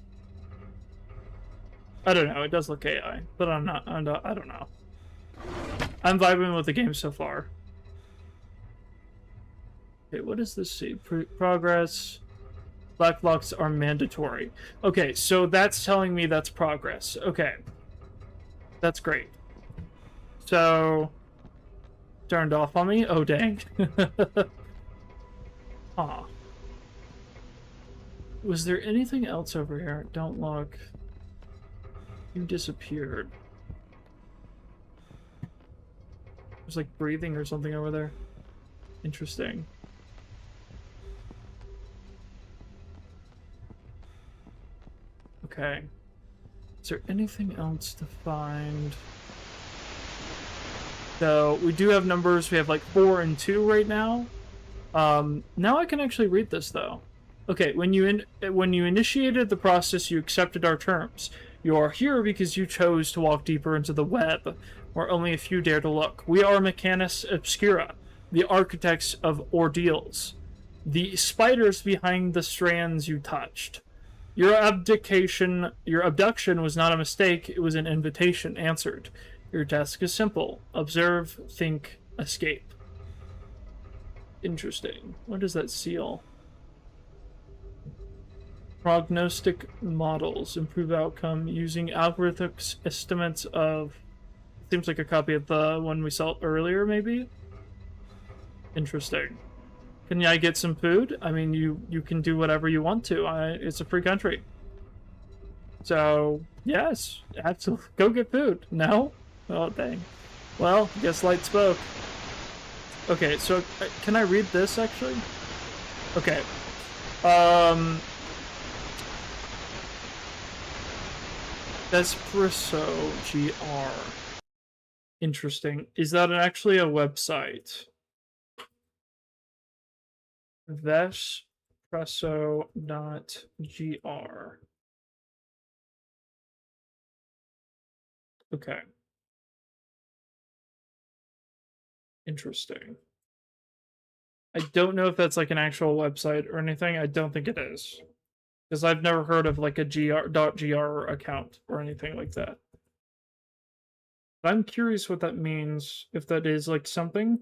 I don't know. It does look AI, but I don't know. I'm vibing with the game so far. Okay, what does this see? Progress. Black blocks are mandatory. Okay, so that's telling me that's progress. Okay. That's great. So, turned off on me? Oh, dang. Huh. Was there anything else over here? Don't look. You disappeared. There's like breathing or something over there. Interesting. Okay. Is there anything else to find? So, we do have numbers. We have like 4 and 2 right now. Now I can actually read this, though. Okay, when you initiated the process, you accepted our terms. You are here because you chose to walk deeper into the web, where only a few dare to look. We are Mechanis Obscura, the architects of ordeals. The spiders behind the strands you touched. Your abduction was not a mistake, it was an invitation answered. Your task is simple. Observe, think, escape. Interesting. What is that seal? Prognostic models. Improve outcome using algorithmic estimates of... Seems like a copy of the one we saw earlier, maybe? Interesting. Can I get some food? I mean, you can do whatever you want to. It's a free country. So, yes, absolutely. Go get food. No? Oh, dang. Well, guess Light spoke. Okay, so can I read this, actually? Okay. Espresso GR. Interesting. Is that actually a website? Vespresso.gr. Okay. Interesting. I don't know if that's like an actual website or anything. I don't think it is. Because I've never heard of like a .gr account or anything like that. But I'm curious what that means, if that is like something.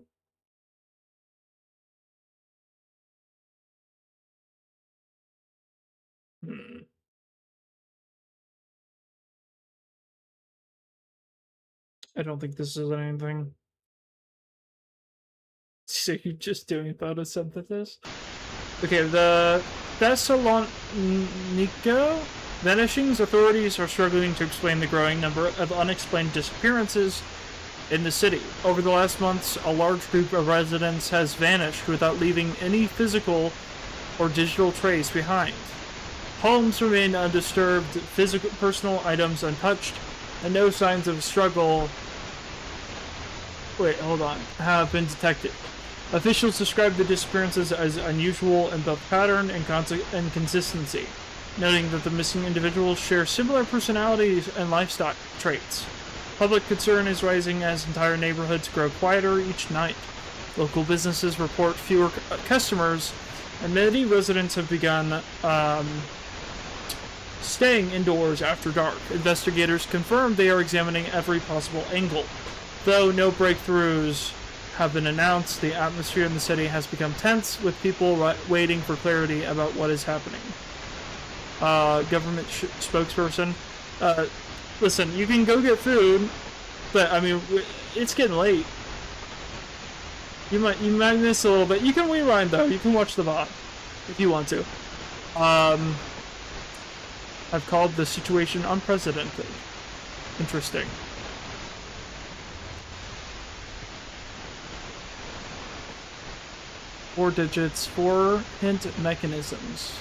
I don't think this is anything. So you're just doing photosynthesis? Okay, the Thessaloniki vanishings authorities are struggling to explain the growing number of unexplained disappearances in the city. Over the last months, a large group of residents has vanished without leaving any physical or digital trace behind. Homes remain undisturbed, personal items untouched, and no signs of struggle have been detected. Officials describe the disappearances as unusual in both pattern and consistency, noting that the missing individuals share similar personalities and lifestyle traits. Public concern is rising as entire neighborhoods grow quieter each night. Local businesses report fewer customers, and many residents have begun staying indoors after dark. Investigators confirmed they are examining every possible angle. Though no breakthroughs have been announced, the atmosphere in the city has become tense, with people waiting for clarity about what is happening. Government spokesperson. Listen, you can go get food, but I mean, it's getting late. You might miss a little bit. You can rewind though. You can watch the VOD if you want to. I've called the situation unprecedented. Interesting. Four digits, 4 hint mechanisms.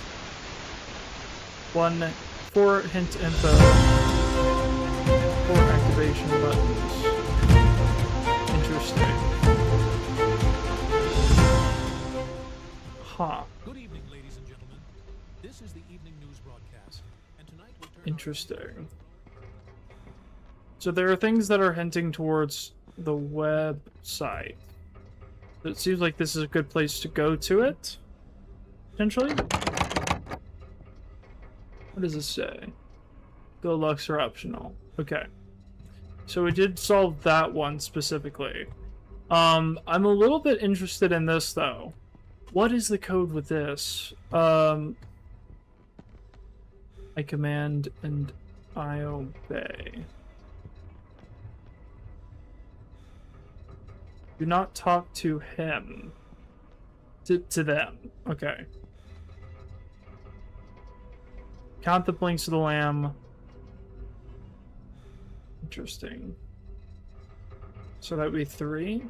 4 hint info. 4 activation buttons. Interesting. Huh. Good evening, ladies and gentlemen. This is the evening news broadcast, and tonight we'll turn Interesting. So there are things that are hinting towards the website. It seems like this is a good place to go to it, potentially. What does this say? Go Lux are optional. Okay. So we did solve that one specifically. I'm a little bit interested in this though. What is the code with this? I command and I obey. Do not talk to him. To them. Okay. Count the blinks of the lamb. Interesting. So that would be 3.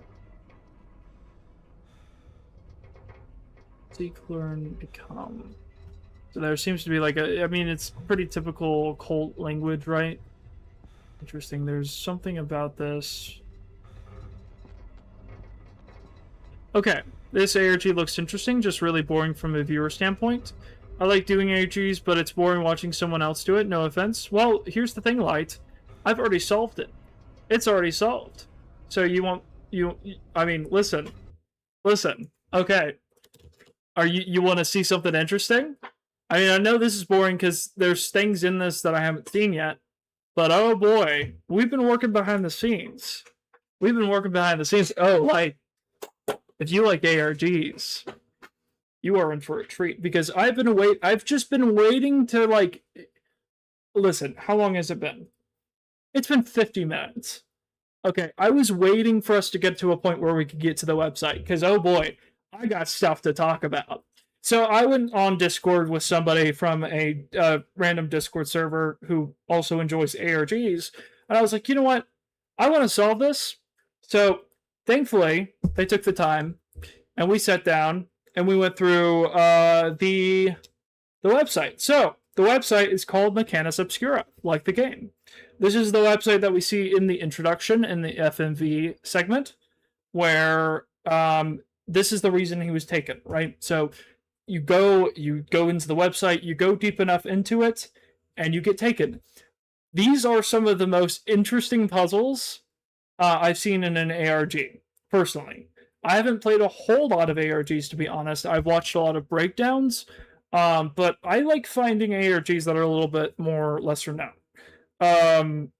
Seek, learn, become. So there seems to be like a... I mean, it's pretty typical cult language, right? Interesting. There's something about this... Okay, this ARG looks interesting, just really boring from a viewer standpoint. I like doing ARGs, but it's boring watching someone else do it, no offense. Well, here's the thing, Light. I've already solved it. It's already solved. So I mean, listen. Okay. You want to see something interesting? I mean, I know this is boring because there's things in this that I haven't seen yet. But oh boy, we've been working behind the scenes. Oh, Light. If you like ARGs, you are in for a treat because I've just been waiting to like listen, how long has it been? It's been 50 minutes. Okay, I was waiting for us to get to a point where we could get to the website because oh boy, I got stuff to talk about. So I went on Discord with somebody from a random Discord server who also enjoys ARGs, and I was like, you know what? I want to solve this. So thankfully, they took the time, and we sat down, and we went through the website. So, the website is called Mechanis Obscura, like the game. This is the website that we see in the introduction in the FMV segment, where this is the reason he was taken, right? So, you go into the website, you go deep enough into it, and you get taken. These are some of the most interesting puzzles I've seen in an ARG, personally. I haven't played a whole lot of ARGs, to be honest. I've watched a lot of breakdowns, but I like finding ARGs that are a little bit more lesser known.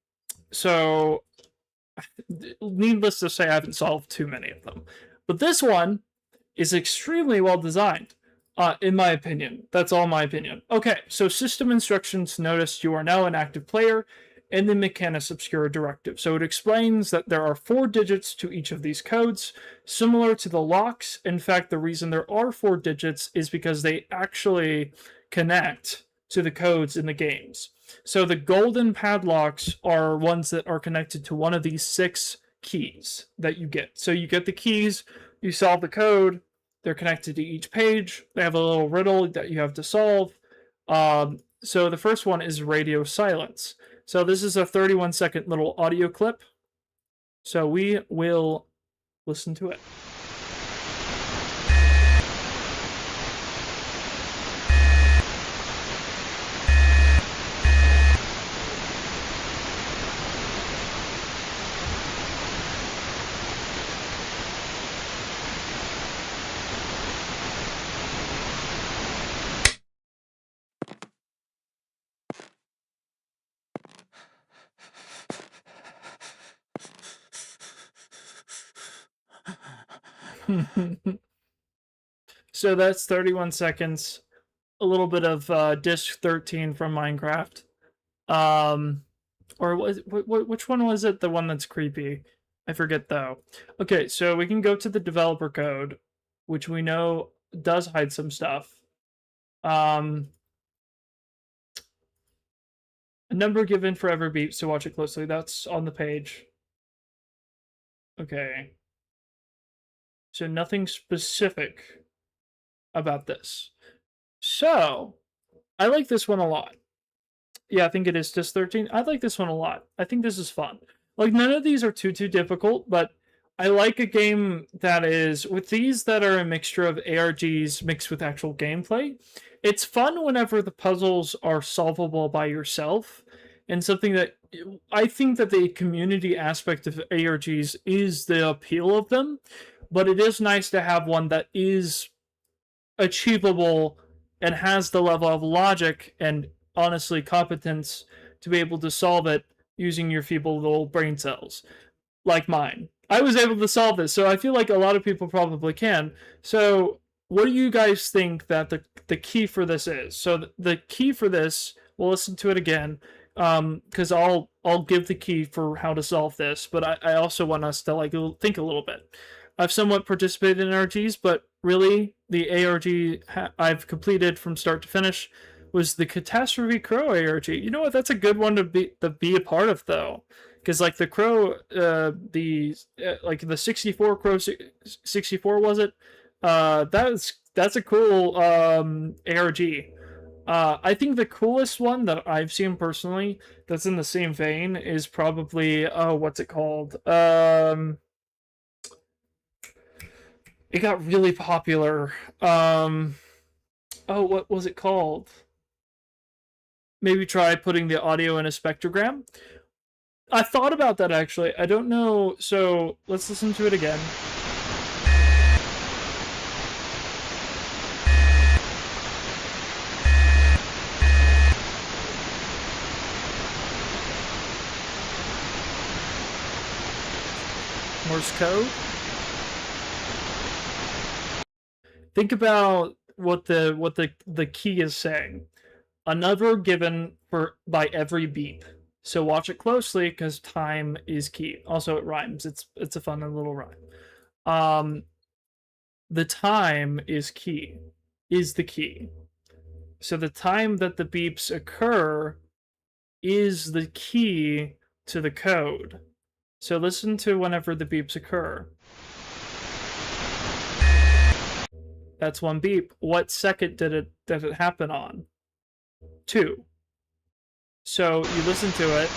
So, needless to say, I haven't solved too many of them. But this one is extremely well designed, in my opinion. That's all my opinion. Okay, so system instructions. Notice you are now an active player in the Mechanis Obscura directive. So it explains that there are 4 digits to each of these codes, similar to the locks. In fact, the reason there are 4 digits is because they actually connect to the codes in the games. So the golden padlocks are ones that are connected to one of these 6 keys that you get. So you get the keys, you solve the code, they're connected to each page, they have a little riddle that you have to solve. So the first one is radio silence. So this is a 31-second little audio clip. So we will listen to it. So that's 31 seconds. A little bit of disc 13 from Minecraft. Or which one was it? The one that's creepy. I forget though. Okay, so we can go to the developer code, which we know does hide some stuff. A number given for every beep, so watch it closely. That's on the page. Okay. So nothing specific about this. So, I like this one a lot. Yeah, I think it is just 13. I like this one a lot. I think this is fun. Like, none of these are too difficult, but I like a game that is, with these that are a mixture of ARGs mixed with actual gameplay, it's fun whenever the puzzles are solvable by yourself, and something that I think that the community aspect of ARGs is the appeal of them, but it is nice to have one that is achievable and has the level of logic and honestly competence to be able to solve it using your feeble little brain cells like mine. I was able to solve this, so I feel like a lot of people probably can. So what do you guys think that the key for this is? So the key for this, we'll listen to it again, because I'll give the key for how to solve this, but I also want us to like think a little bit. I've somewhat participated in ARGs, but really the ARG I've completed from start to finish was the Catastrophe Crow ARG. You know what? That's a good one to be a part of though, because like the Crow, like the 64 Crow 64 was it? That's a cool ARG. I think the coolest one that I've seen personally that's in the same vein is probably what's it called? It got really popular. What was it called? Maybe try putting the audio in a spectrogram. I thought about that actually. I don't know. So let's listen to it again. Morse code. Think about what the key is saying. Another given by every beep. So watch it closely because time is key. Also, it rhymes. It's a fun little rhyme. The time is key. Is the key. So the time that the beeps occur is the key to the code. So listen to whenever the beeps occur. That's one beep. What second did it happen on? 2. So you listen to it.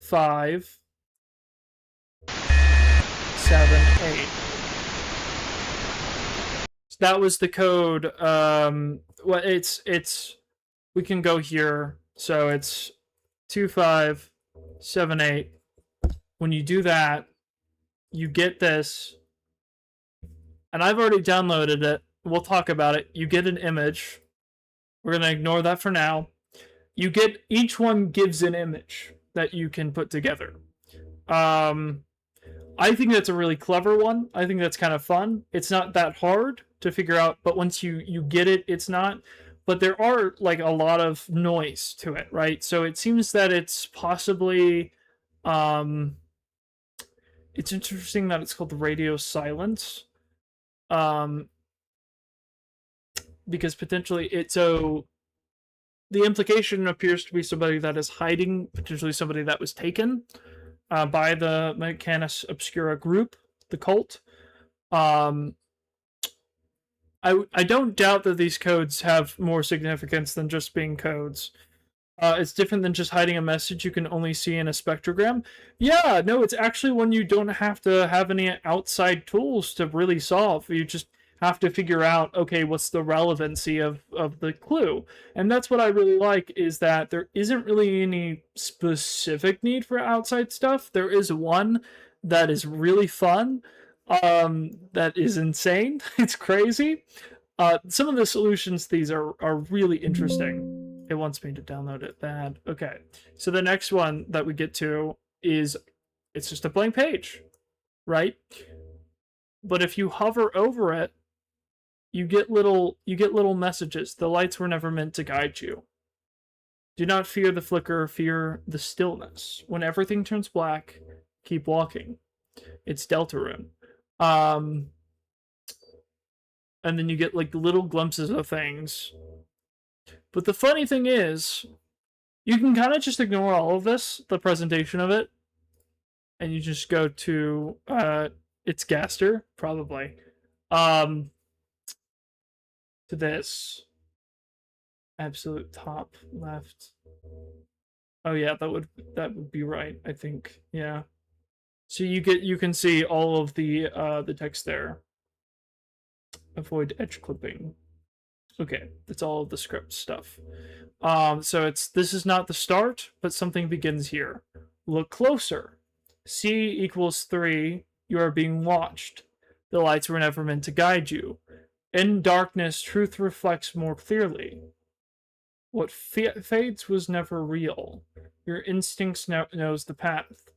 5, 7, 8. So that was the code. Well, it's we can go here. So it's 2, 5, 7, 8. When you do that, you get this. And I've already downloaded it. We'll talk about it. You get an image. We're going to ignore that for now. You get, each one gives an image that you can put together. I think that's a really clever one. I think that's kind of fun. It's not that hard to figure out, but once you get it, it's not. But there are like a lot of noise to it, right? So it seems that it's possibly, it's interesting that it's called the radio silence. Because potentially so the implication appears to be somebody that is hiding, potentially somebody that was taken by the Mechanis Obscura group, the cult. I don't doubt that these codes have more significance than just being codes. It's different than just hiding a message you can only see in a spectrogram. Yeah, no, it's actually when you don't have to have any outside tools to really solve. You just have to figure out, okay, what's the relevancy of the clue? And that's what I really like, is that there isn't really any specific need for outside stuff. There is one that is really fun, that is insane. It's crazy. Some of the solutions to these are really interesting. It wants me to download it bad. Okay, so the next one that we get to is, it's just a blank page. right? But if you hover over it, you get little messages. The lights were never meant to guide you. Do not fear the flicker, fear the stillness. When everything turns black, keep walking. It's Deltarune. And then you get like little glimpses of things. But the funny thing is, you can kind of just ignore all of this, the presentation of it, and you just go to it's Gaster, probably. To this absolute top left. Oh yeah, that would be right, I think. Yeah. So you can see all of the text there. Avoid edge clipping. Okay, that's all of the script stuff. So this is not the start, but something begins here. Look closer. C equals 3. You are being watched. The lights were never meant to guide you. In darkness, truth reflects more clearly. What fades was never real. Your instincts knows the path.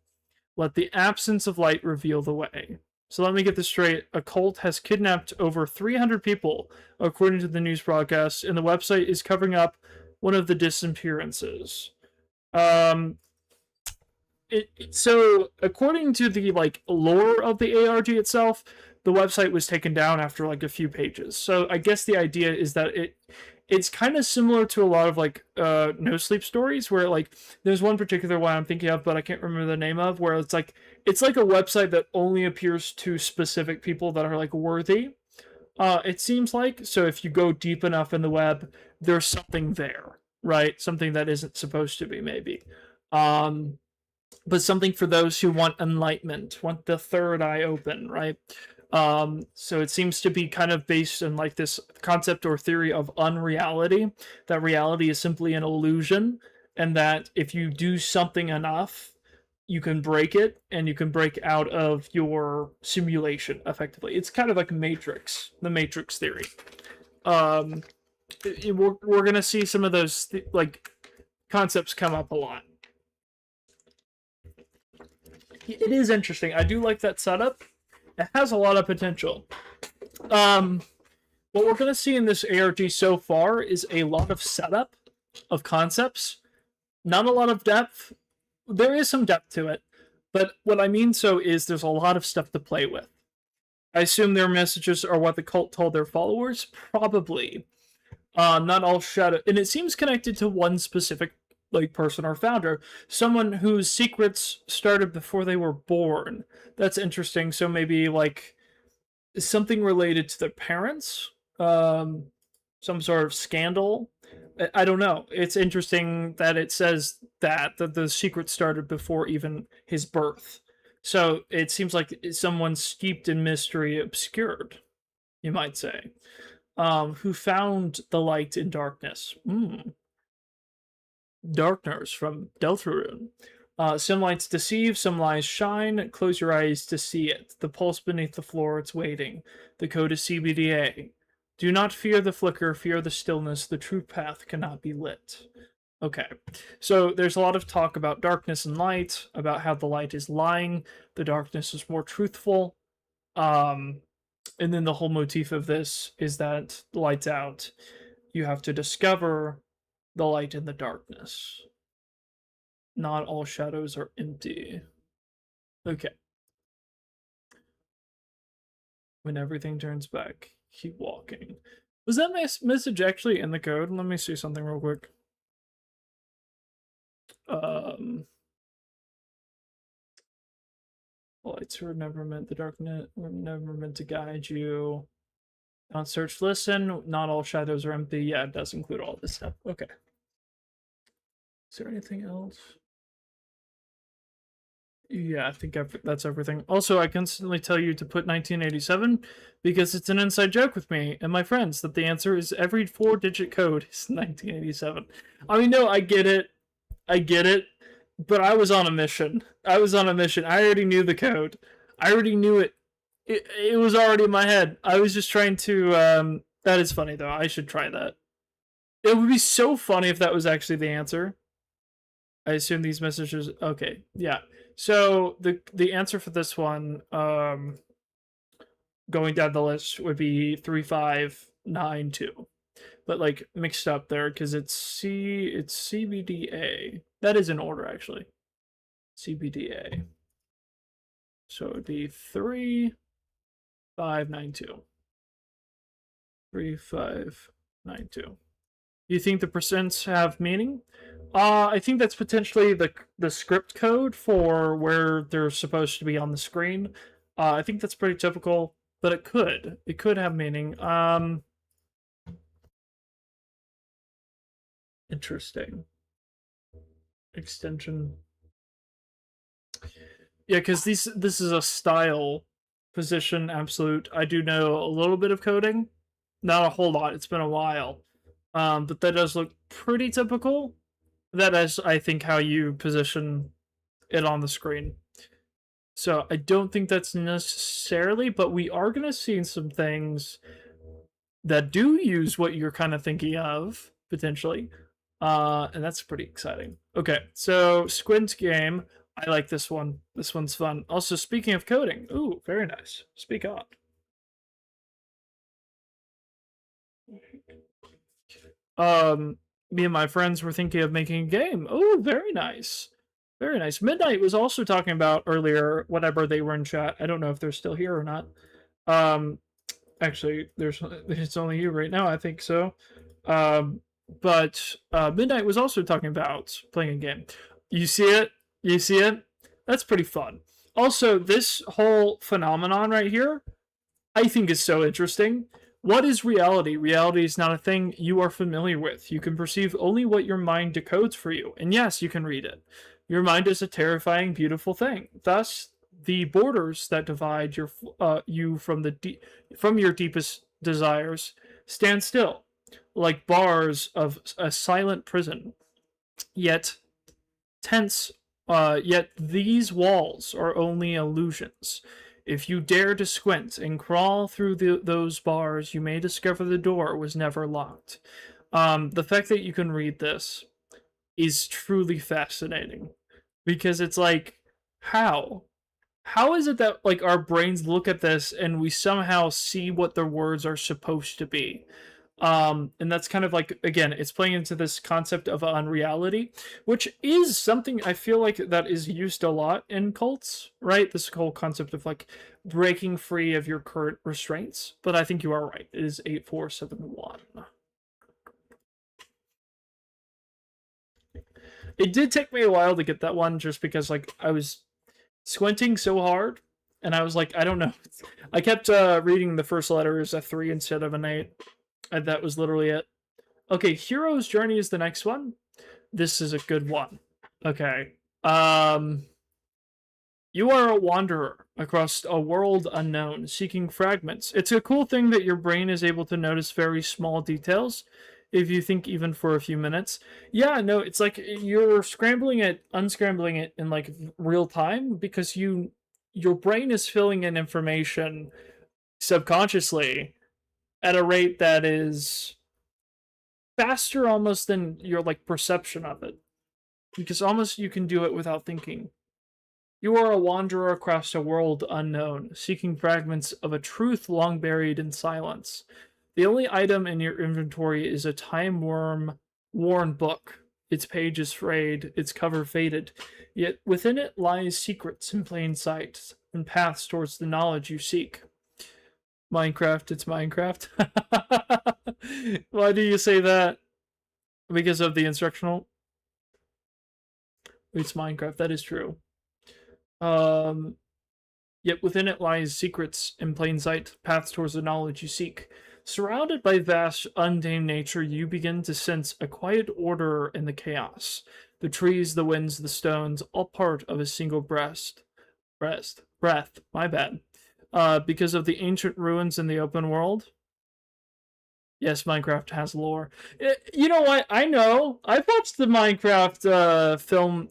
Let the absence of light reveal the way. So let me get this straight. A cult has kidnapped over 300 people, according to the news broadcast, and the website is covering up one of the disappearances. So according to the lore of the ARG itself, the website was taken down after a few pages. So I guess the idea is that it's kind of similar to a lot of no sleep stories, where there's one particular one I'm thinking of, but I can't remember the name of, where it's like a website that only appears to specific people that are worthy. It seems like. So if you go deep enough in the web, there's something there, right? Something that isn't supposed to be, maybe. But something for those who want enlightenment, want the third eye open, right? So it seems to be kind of based on this concept or theory of unreality, that reality is simply an illusion, and that if you do something enough, you can break it, and you can break out of your simulation, effectively. It's kind of like Matrix, the Matrix theory. We're going to see some of those concepts come up a lot. It is interesting. I do like that setup. It has a lot of potential. What we're going to see in this ARG so far is a lot of setup of concepts. Not a lot of depth. There is some depth to it. But what I mean is there's a lot of stuff to play with. I assume their messages are what the cult told their followers? Probably. Not all shadow. And it seems connected to one specific person or founder, someone whose secrets started before they were born. That's interesting. So maybe something related to their parents, some sort of scandal. I don't know. It's interesting that it says that the secret started before even his birth. So it seems like someone steeped in mystery obscured, you might say, who found the light in darkness. Darkness from Deltarune. Some lights deceive, some lies shine. Close your eyes to see it. The pulse beneath the floor, it's waiting. The code is CBDA. Do not fear the flicker, fear the stillness. The true path cannot be lit. Okay, so there's a lot of talk about darkness and light, about how the light is lying, the darkness is more truthful. And then the whole motif of this is that the light's out. You have to discover the light in the darkness. Not all shadows are empty. Okay. When everything turns back, keep walking. Was that message actually in the code? Let me see something real quick. Lights were never meant, the darkness were never meant to guide you. On search, listen. Not all shadows are empty. Yeah, it does include all this stuff. Okay. Is there anything else? Yeah, I think that's everything. Also, I constantly tell you to put 1987 because it's an inside joke with me and my friends that the answer is every 4-digit code is 1987. I mean, no, I get it. But I was on a mission. I already knew the code. I already knew it. It was already in my head. I was just trying to... that is funny, though. I should try that. It would be so funny if that was actually the answer. I assume these messages. Okay, yeah. So the answer for this one, going down the list would be 3592, but like mixed up there because it's CBDA. That is in order actually. CBDA. So it would be 3592. 3592. You think the percents have meaning? I think that's potentially the script code for where they're supposed to be on the screen. I think that's pretty typical, but it could have meaning. Interesting. Extension. Yeah, because this is a style position absolute. I do know a little bit of coding, not a whole lot. It's been a while, but that does look pretty typical. That is, I think, how you position it on the screen. So I don't think that's necessarily, but we are going to see some things that do use what you're kind of thinking of, potentially. And that's pretty exciting. Okay, so Squint game. I like this one. This one's fun. Also, speaking of coding. Ooh, very nice. Speak on. Me and my friends were thinking of making a game. Oh, very nice. Very nice. Midnight was also talking about earlier, whenever they were in chat. I don't know if they're still here or not. Actually, it's only you right now, I think so. But Midnight was also talking about playing a game. You see it? You see it? That's pretty fun. Also, this whole phenomenon right here, I think is so interesting. What is reality? Reality is not a thing you are familiar with. You can perceive only what your mind decodes for you. And yes, you can read it. Your mind is a terrifying, beautiful thing. Thus, the borders that divide you from your deepest desires stand still, like bars of a silent prison. Yet yet these walls are only illusions. If you dare to squint and crawl through those bars, you may discover the door was never locked. The fact that you can read this is truly fascinating, because it's like, how is it that like our brains look at this and we somehow see what the words are supposed to be? And that's kind of like, again, it's playing into this concept of unreality, which is something I feel like that is used a lot in cults, right? This whole concept of like breaking free of your current restraints. But I think you are right. It is 8471. It did take me a while to get that one, just because like I was squinting so hard, and I was like, I don't know. I kept reading the first letter as a 3 instead of an 8. And that was literally it. Okay, Hero's Journey is the next one. This is a good one. Okay. You are a wanderer across a world unknown, seeking fragments. It's a cool thing that your brain is able to notice very small details if you think even for a few minutes. Yeah, no, it's like you're unscrambling it in like real time, because your brain is filling in information subconsciously at a rate that is faster almost than your like perception of it, because almost you can do it without thinking. You are a wanderer across a world unknown, seeking fragments of a truth long buried in silence. The only item in your inventory is a time-worn book. Its page is frayed, its cover faded, yet within it lies secrets in plain sight and paths towards the knowledge you seek. Minecraft, it's Minecraft. Why do you say that? Because of the instructional? It's Minecraft, that is true. Yet within it lies secrets in plain sight, paths towards the knowledge you seek. Surrounded by vast, untamed nature, you begin to sense a quiet order in the chaos. The trees, the winds, the stones, all part of a single breath, my bad. Because of the ancient ruins in the open world. Yes, Minecraft has lore. You know what? I know. I've watched the Minecraft film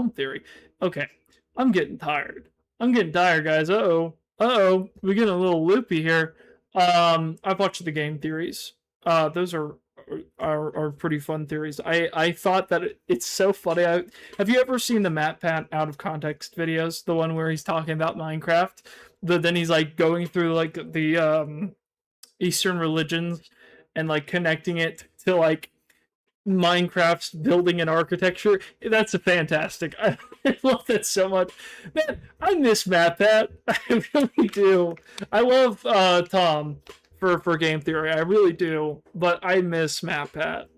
theory. Okay, I'm getting tired. Guys. We're getting a little loopy here. I've watched the game theories. Those are are pretty fun theories. I thought that it's so funny. Have you ever seen the Matt Pat out of context videos? The one where he's talking about Minecraft, but then he's like going through like the Eastern religions and like connecting it to like Minecraft's building and architecture. That's a fantastic. I love that so much. Man, I miss Matt Pat. I really do. I love Tom for game theory. I really do. But I miss Matt Pat.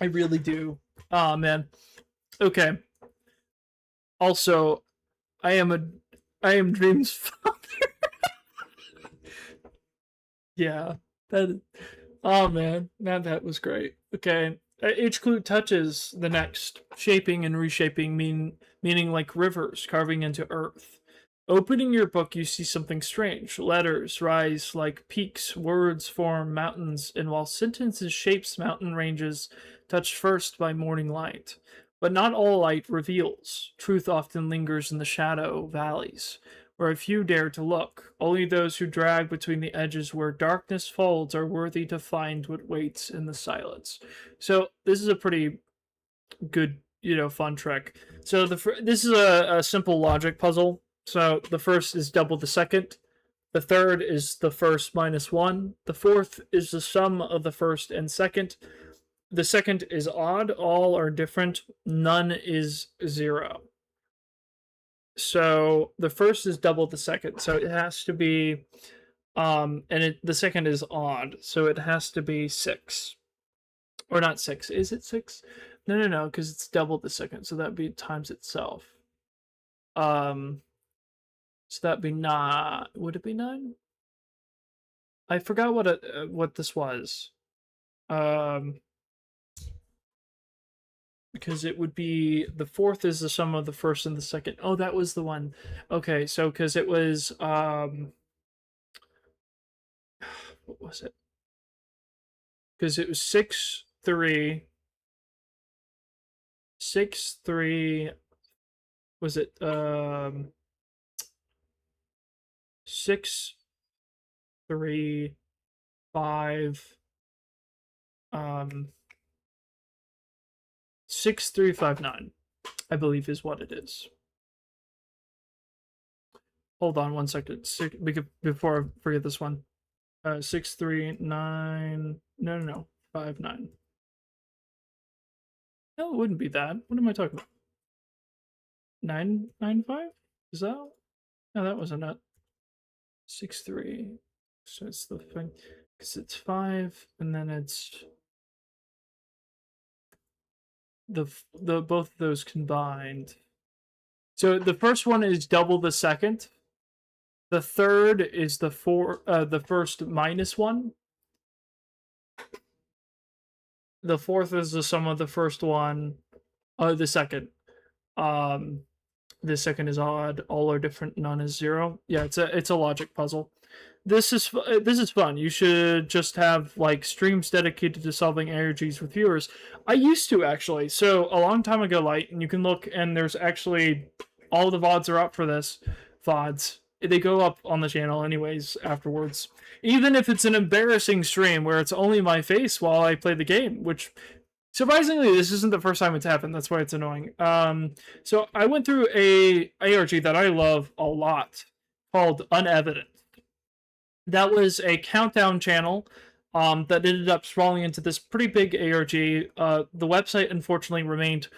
I really do. Oh man. Okay. Also, I am Dream's father. Yeah. That. Oh man, that was great. Okay, each clue touches the next, shaping and reshaping, meaning like rivers carving into earth. Opening your book, you see something strange. Letters rise like peaks, words form mountains, and while sentences shapes mountain ranges touched first by morning light. But not all light reveals. Truth often lingers in the shadow valleys, where a few dare to look. Only those who drag between the edges where darkness folds are worthy to find what waits in the silence. So this is a pretty good, fun trick. So this is a simple logic puzzle. So the first is double the second. The third is the first minus one. The fourth is the sum of the first and second. The second is odd. All are different. None is zero. So the first is double the second. So it has to be, the second is odd. So it has to be 6. Or not 6. Is it 6? No, because it's double the second. So that'd be times itself. So that'd be 9. Would it be 9? I forgot what this was. Because it would be the fourth is the sum of the first and the second. Oh, that was the one. Okay, so because it was what was it? Because it was 6 3 6 3. Was it 6 3 5 6359, I believe is what it is. Hold on one second. Before I forget this one. 639. No. 59. No, it wouldn't be that. What am I talking about? 995? Is that? No, that wasn't it. 63. So it's the thing. Because it's 5, and then it's the both of those combined. So the first one is double the second. The third is the first minus 1. The fourth is the sum of the first one. The second. The second is odd. All are different. None is zero. Yeah, it's a logic puzzle. This is fun. You should just have like streams dedicated to solving ARGs with viewers. I used to actually. So a long time ago, Light, and you can look, and there's actually all the VODs are up for this. VODs. They go up on the channel anyways afterwards. Even if it's an embarrassing stream where it's only my face while I play the game, which surprisingly this isn't the first time it's happened. That's why it's annoying. So I went through a ARG that I love a lot called Unevident. That was a countdown channel that ended up sprawling into this pretty big ARG. The website unfortunately remained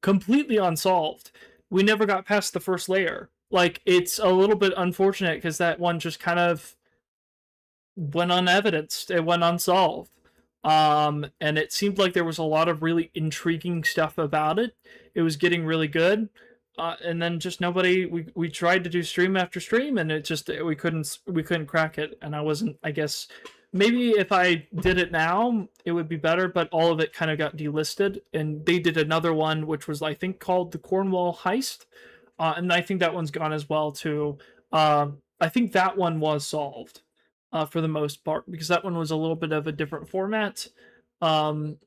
completely unsolved. We never got past the first layer. Like, it's a little bit unfortunate because that one just kind of went unevidenced. It went unsolved. And it seemed like there was a lot of really intriguing stuff about it. It was getting really good. And then just nobody, we tried to do stream after stream, and it just, we couldn't crack it. And I guess maybe if I did it now, it would be better, but all of it kind of got delisted, and they did another one, which was, I think, called the Cornwall Heist. And I think that one's gone as well too. I think that one was solved for the most part, because that one was a little bit of a different format. Then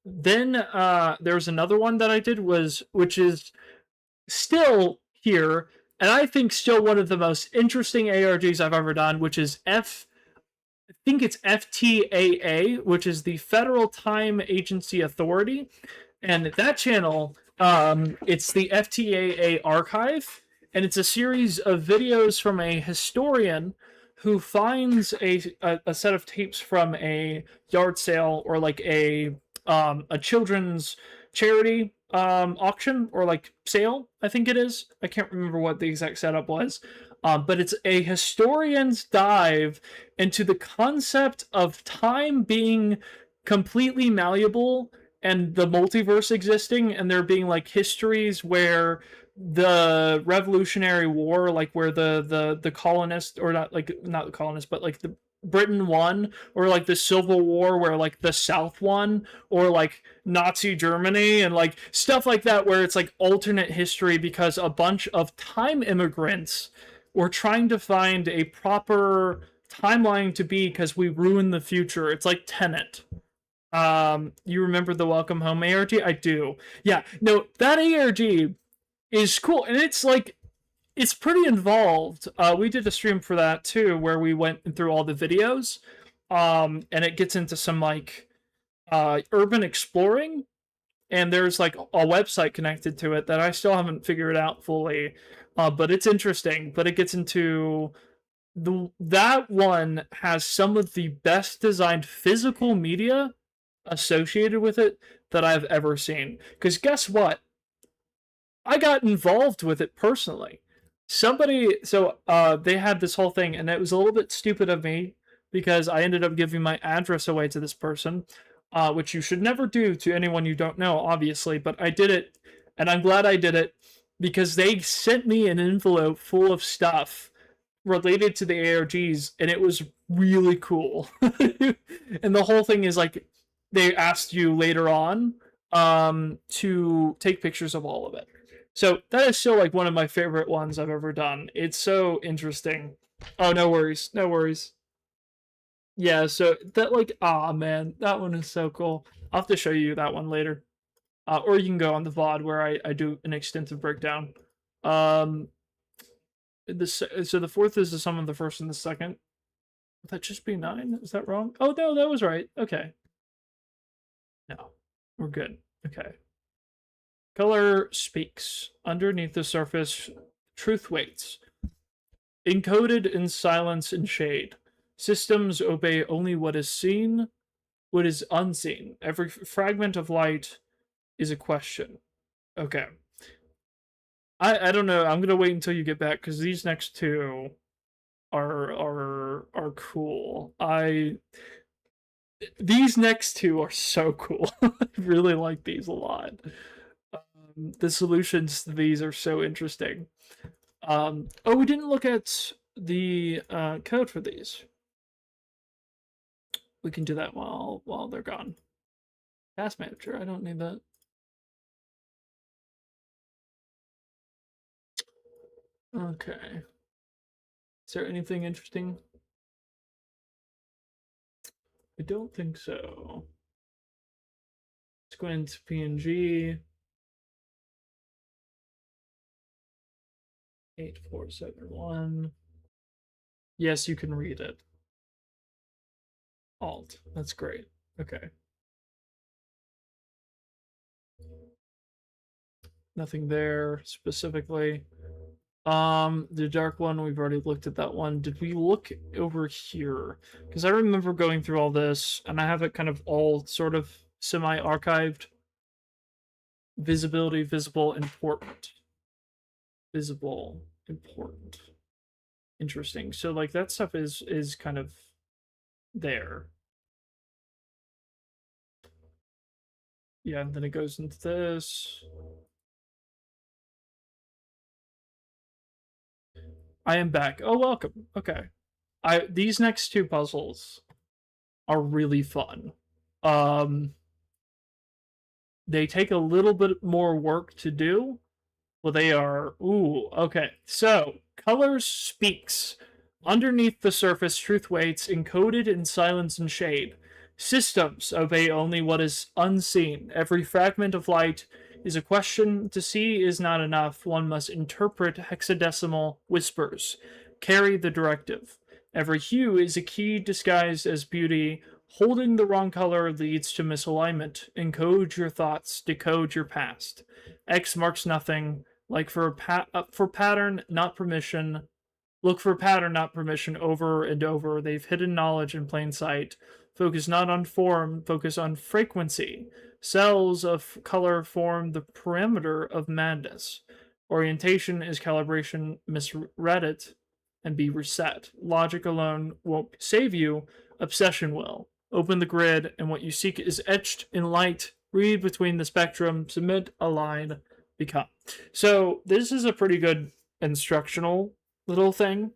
there was another one that I did which is still here, and I think still one of the most interesting ARGs I've ever done, which is think it's FTAA, which is the Federal Time Agency Authority, and that channel, it's the FTAA archive, and it's a series of videos from a historian who finds a set of tapes from a yard sale or like a children's charity auction or like sale, I think it is. I can't remember what the exact setup was. But it's a historian's dive into the concept of time being completely malleable and the multiverse existing, and there being like histories where the Revolutionary War, like where the colonists, or not the colonists, but like the Britain won, or like the Civil War where like the South won, or like Nazi Germany, and like stuff like that, where it's like alternate history because a bunch of time immigrants were trying to find a proper timeline to be because we ruined the future. It's like Tenet. You remember the Welcome Home ARG? I do. Yeah, no, that ARG is cool, and it's like it's pretty involved. We did a stream for that too, where we went through all the videos, and it gets into some like urban exploring, and there's like a website connected to it that I still haven't figured out fully, but it's interesting. But it gets into that one has some of the best designed physical media associated with it that I've ever seen. Because guess what? I got involved with it personally. They had this whole thing, and it was a little bit stupid of me because I ended up giving my address away to this person, which you should never do to anyone you don't know, obviously, but I did it, and I'm glad I did it because they sent me an envelope full of stuff related to the ARGs, and it was really cool. And the whole thing is like they asked you later on to take pictures of all of it. So that is still like one of my favorite ones I've ever done. It's so interesting. Oh, no worries. No worries. Yeah, so that like, man, that one is so cool. I'll have to show you that one later. Or you can go on the VOD where I do an extensive breakdown. So the fourth is the sum of the first and the second. Would that just be 9? Is that wrong? Oh, no, that was right. Okay. No, we're good. Okay. Color speaks. Underneath the surface, truth waits. Encoded in silence and shade. Systems obey only what is seen, what is unseen. Every fragment of light is a question. Okay. I don't know. I'm gonna wait until you get back because these next two are cool. These next two are so cool. I really like these a lot. The solutions to these are so interesting. Oh, we didn't look at the code for these. We can do that while they're gone. Task manager, I don't need that. Okay. Is there anything interesting? I don't think so. Let's go into PNG. 8471. Yes, you can read it. Alt. That's great. Okay. Nothing there specifically. The dark one, we've already looked at that one. Did we look over here? Because I remember going through all this, and I have it kind of all sort of semi-archived. Visibility, visible, important. Visible, important. Interesting. So like that stuff is kind of there. Yeah, and then it goes into this. I am back. Oh, welcome. Okay. These next two puzzles are really fun. They take a little bit more work to do. Well, they are... Ooh, okay. So, colors speaks. Underneath the surface, truth waits, encoded in silence and shade. Systems obey only what is unseen. Every fragment of light is a question. To see is not enough. One must interpret hexadecimal whispers. Carry the directive. Every hue is a key disguised as beauty. Holding the wrong color leads to misalignment. Encode your thoughts, decode your past. X marks nothing. Like for for pattern, not permission. Look for pattern, not permission, over and over. They've hidden knowledge in plain sight. Focus not on form, focus on frequency. Cells of color form the perimeter of madness. Orientation is calibration. Misread it and be reset. Logic alone won't save you, obsession will. Open the grid, and what you seek is etched in light. Read between the spectrum, submit, align, become. So, this is a pretty good instructional little thing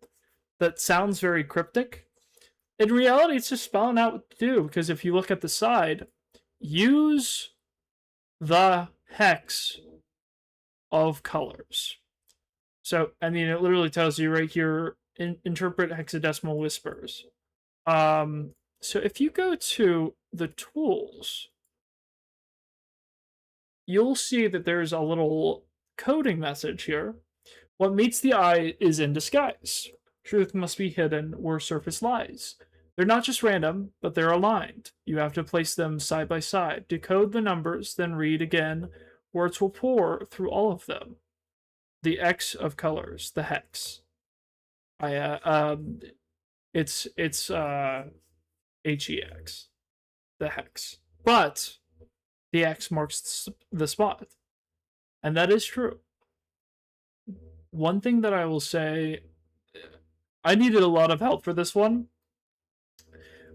that sounds very cryptic. In reality, it's just spelling out what to do, because if you look at the side, use the hex of colors. So, I mean, it literally tells you right here, interpret hexadecimal whispers. So if you go to the tools, you'll see that there's a little coding message here. What meets the eye is in disguise. Truth must be hidden where surface lies. They're not just random, but they're aligned. You have to place them side by side. Decode the numbers, then read again. Words will pour through all of them. The X of colors, the hex. It's HEX, the hex. But the X marks the spot. And that is true. One thing that I will say, I needed a lot of help for this one.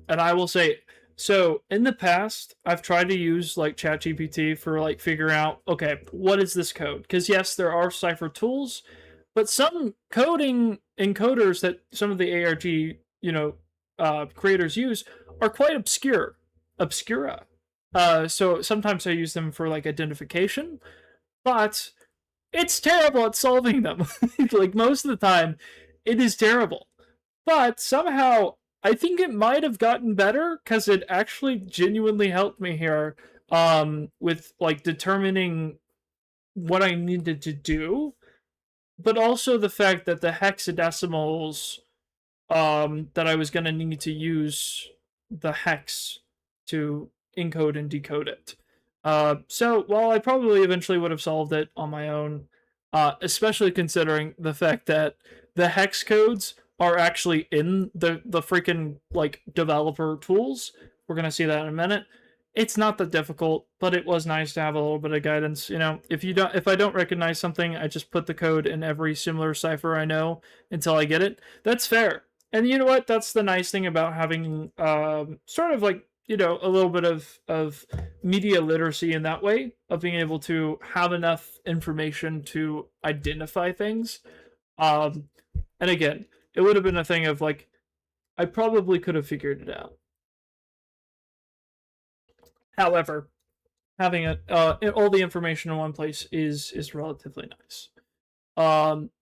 And I will say, so in the past, I've tried to use like ChatGPT for like figuring out, okay, what is this code? Because yes, there are cipher tools, but some coding encoders that some of the ARG, creators use are quite obscura. So sometimes I use them for like identification, but it's terrible at solving them. Like most of the time, it is terrible. But somehow, I think it might have gotten better because it actually genuinely helped me here with like determining what I needed to do, but also the fact that the hexadecimals that I was going to need to use the hex to encode and decode it. So while I probably eventually would have solved it on my own, especially considering the fact that the hex codes are actually in the freaking like developer tools. We're gonna see that in a minute. It's not that difficult, but it was nice to have a little bit of guidance. If I don't recognize something, I just put the code in every similar cipher I know until I get it. That's fair. And you know what? That's the nice thing about having sort of like a little bit of media literacy in that way, of being able to have enough information to identify things. And again, it would have been a thing of like, I probably could have figured it out. However, having all the information in one place is relatively nice.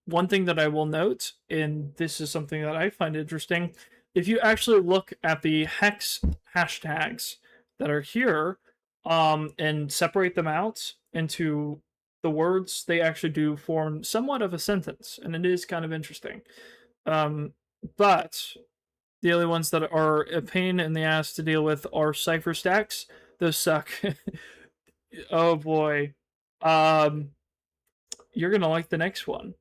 One thing that I will note, and this is something that I find interesting, if you actually look at the hex hashtags that are here, and separate them out into the words, they actually do form somewhat of a sentence, and it is kind of interesting. But the only ones that are a pain in the ass to deal with are cipher stacks. Those suck. Oh boy. You're gonna like the next one.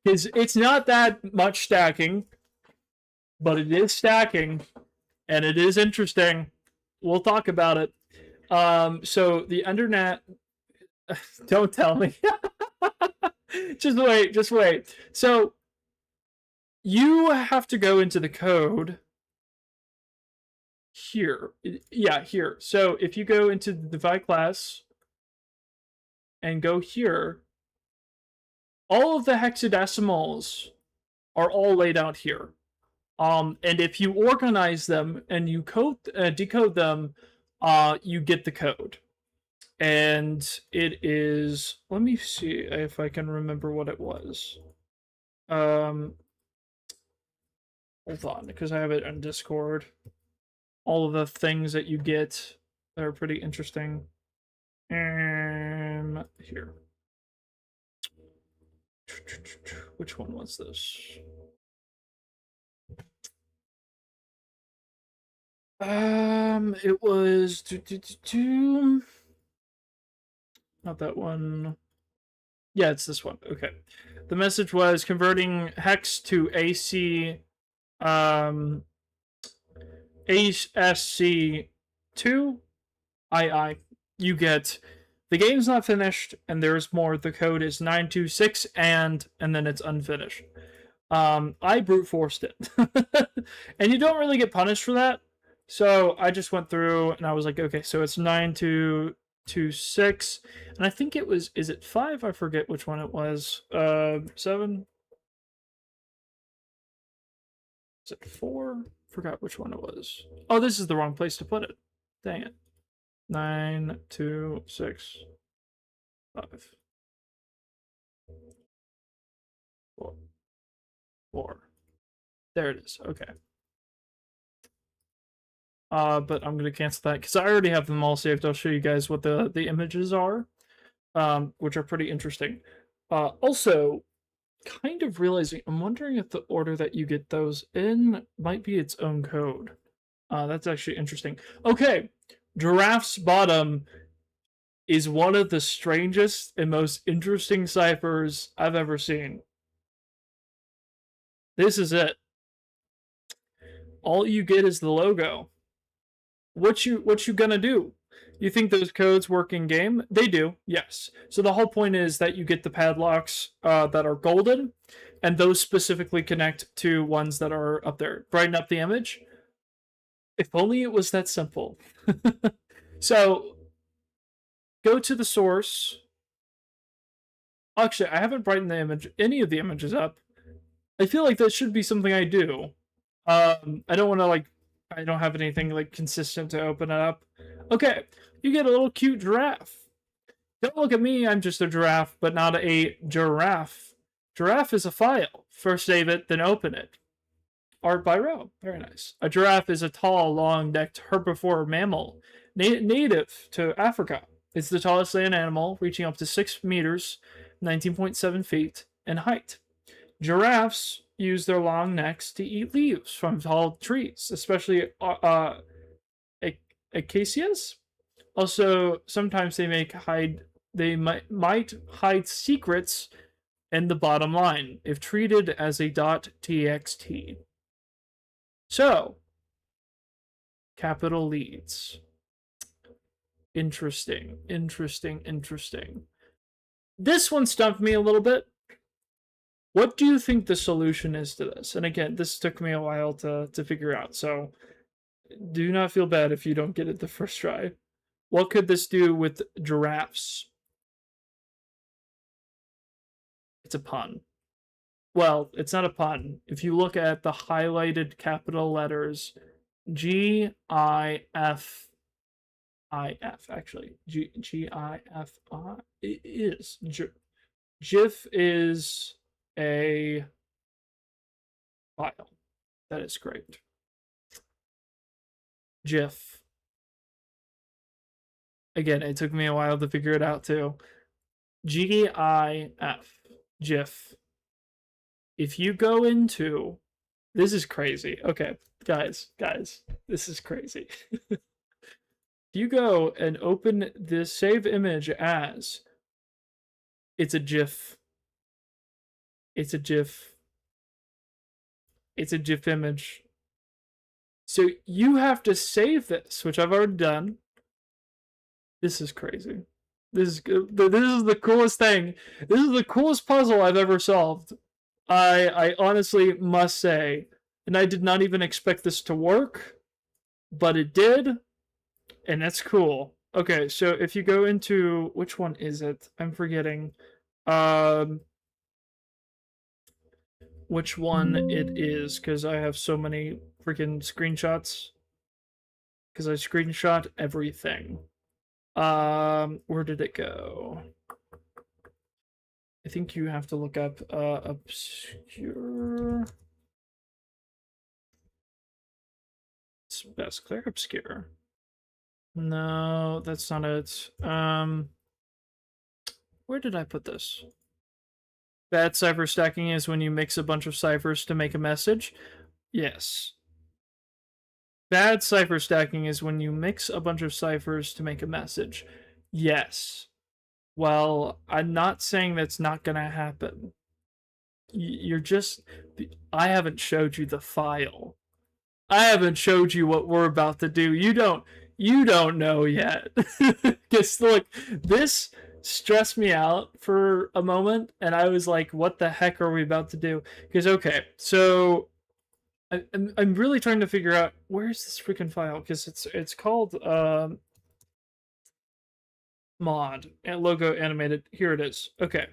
It's not that much stacking, but it is stacking, and it is interesting. We'll talk about it. So the undernet. Don't tell me. Just wait. So you have to go into the code here. Yeah, here. So if you go into the divide class and go here, all of the hexadecimals are all laid out here. And if you organize them and you decode them, you get the code. And it is, let me see if I can remember what it was. Hold on, because I have it on Discord. All of the things that you get that are pretty interesting. Here. Which one was this? It was not that one. Yeah, it's this one. Okay. The message was converting hex to AC um ASC2 II. You get the game's not finished and there's more. The code is 926 and then it's unfinished. I brute forced it. And you don't really get punished for that. So I just went through and I was like, okay, so it's 9226. And I think it was, is it 5? I forget which one it was. 7? Is it 4? Forgot which one it was. Oh, this is the wrong place to put it. Dang it. 9265. 4. There it is. Okay. But I'm gonna cancel that because I already have them all saved. I'll show you guys what the images are, which are pretty interesting. Also, kind of realizing, I'm wondering if the order that you get those in might be its own code. That's actually interesting. Okay, Giraffe's Bottom is one of the strangest and most interesting ciphers I've ever seen. This is it. All you get is the logo. What you gonna do? You think those codes work in game? They do, yes. So the whole point is that you get the padlocks that are golden, and those specifically connect to ones that are up there. Brighten up the image. If only it was that simple. So go to the source. Actually, I haven't brightened any of the images up. I feel like that should be something I do. I don't want to I don't have anything consistent to open it up. Okay, you get a little cute giraffe. Don't look at me, I'm just a giraffe, but not a giraffe. Giraffe is a file. First save it, then open it. Art by Rowe. Very nice. A giraffe is a tall, long-necked herbivore mammal native to Africa. It's the tallest land animal, reaching up to 6 meters, 19.7 feet in height. Giraffes use their long necks to eat leaves from tall trees, especially acacias. Also, sometimes they might hide secrets in the bottom line if treated as a .txt. So, capital leads. Interesting. This one stumped me a little bit. What do you think the solution is to this? And again, this took me a while to figure out, so do not feel bad if you don't get it the first try. What could this do with giraffes? It's a pun. Well, it's not a pun. If you look at the highlighted capital letters, G-I-F-I-F, actually. G-I-F-I, it is. GIF is a file. That is great. GIF. Again, it took me a while to figure it out too. GIF. GIF. If you go into, this is crazy. Okay, guys, this is crazy. If you go and open this save image as, it's a GIF. It's a GIF. It's a GIF image. So you have to save this, which I've already done. This is crazy. This is the coolest thing. This is the coolest puzzle I've ever solved. I honestly must say, and I did not even expect this to work, but it did, and that's cool. Okay, so if you go into, which one is it? I'm forgetting. Which one it is, because I have so many freaking screenshots. Because I screenshot everything. Where did it go? I think you have to look up obscure. It's best clear obscure. No, that's not it. Where did I put this? Bad cipher stacking is when you mix a bunch of ciphers to make a message. Yes. Bad cipher stacking is when you mix a bunch of ciphers to make a message. Yes. Well, I'm not saying that's not gonna happen. You're just. I haven't showed you the file. I haven't showed you what we're about to do. You don't know yet. Because look, this stressed me out for a moment, and I was like, "What the heck are we about to do?" Because okay, so I'm really trying to figure out where's this freaking file because it's called mod and logo animated. Here it is. Okay,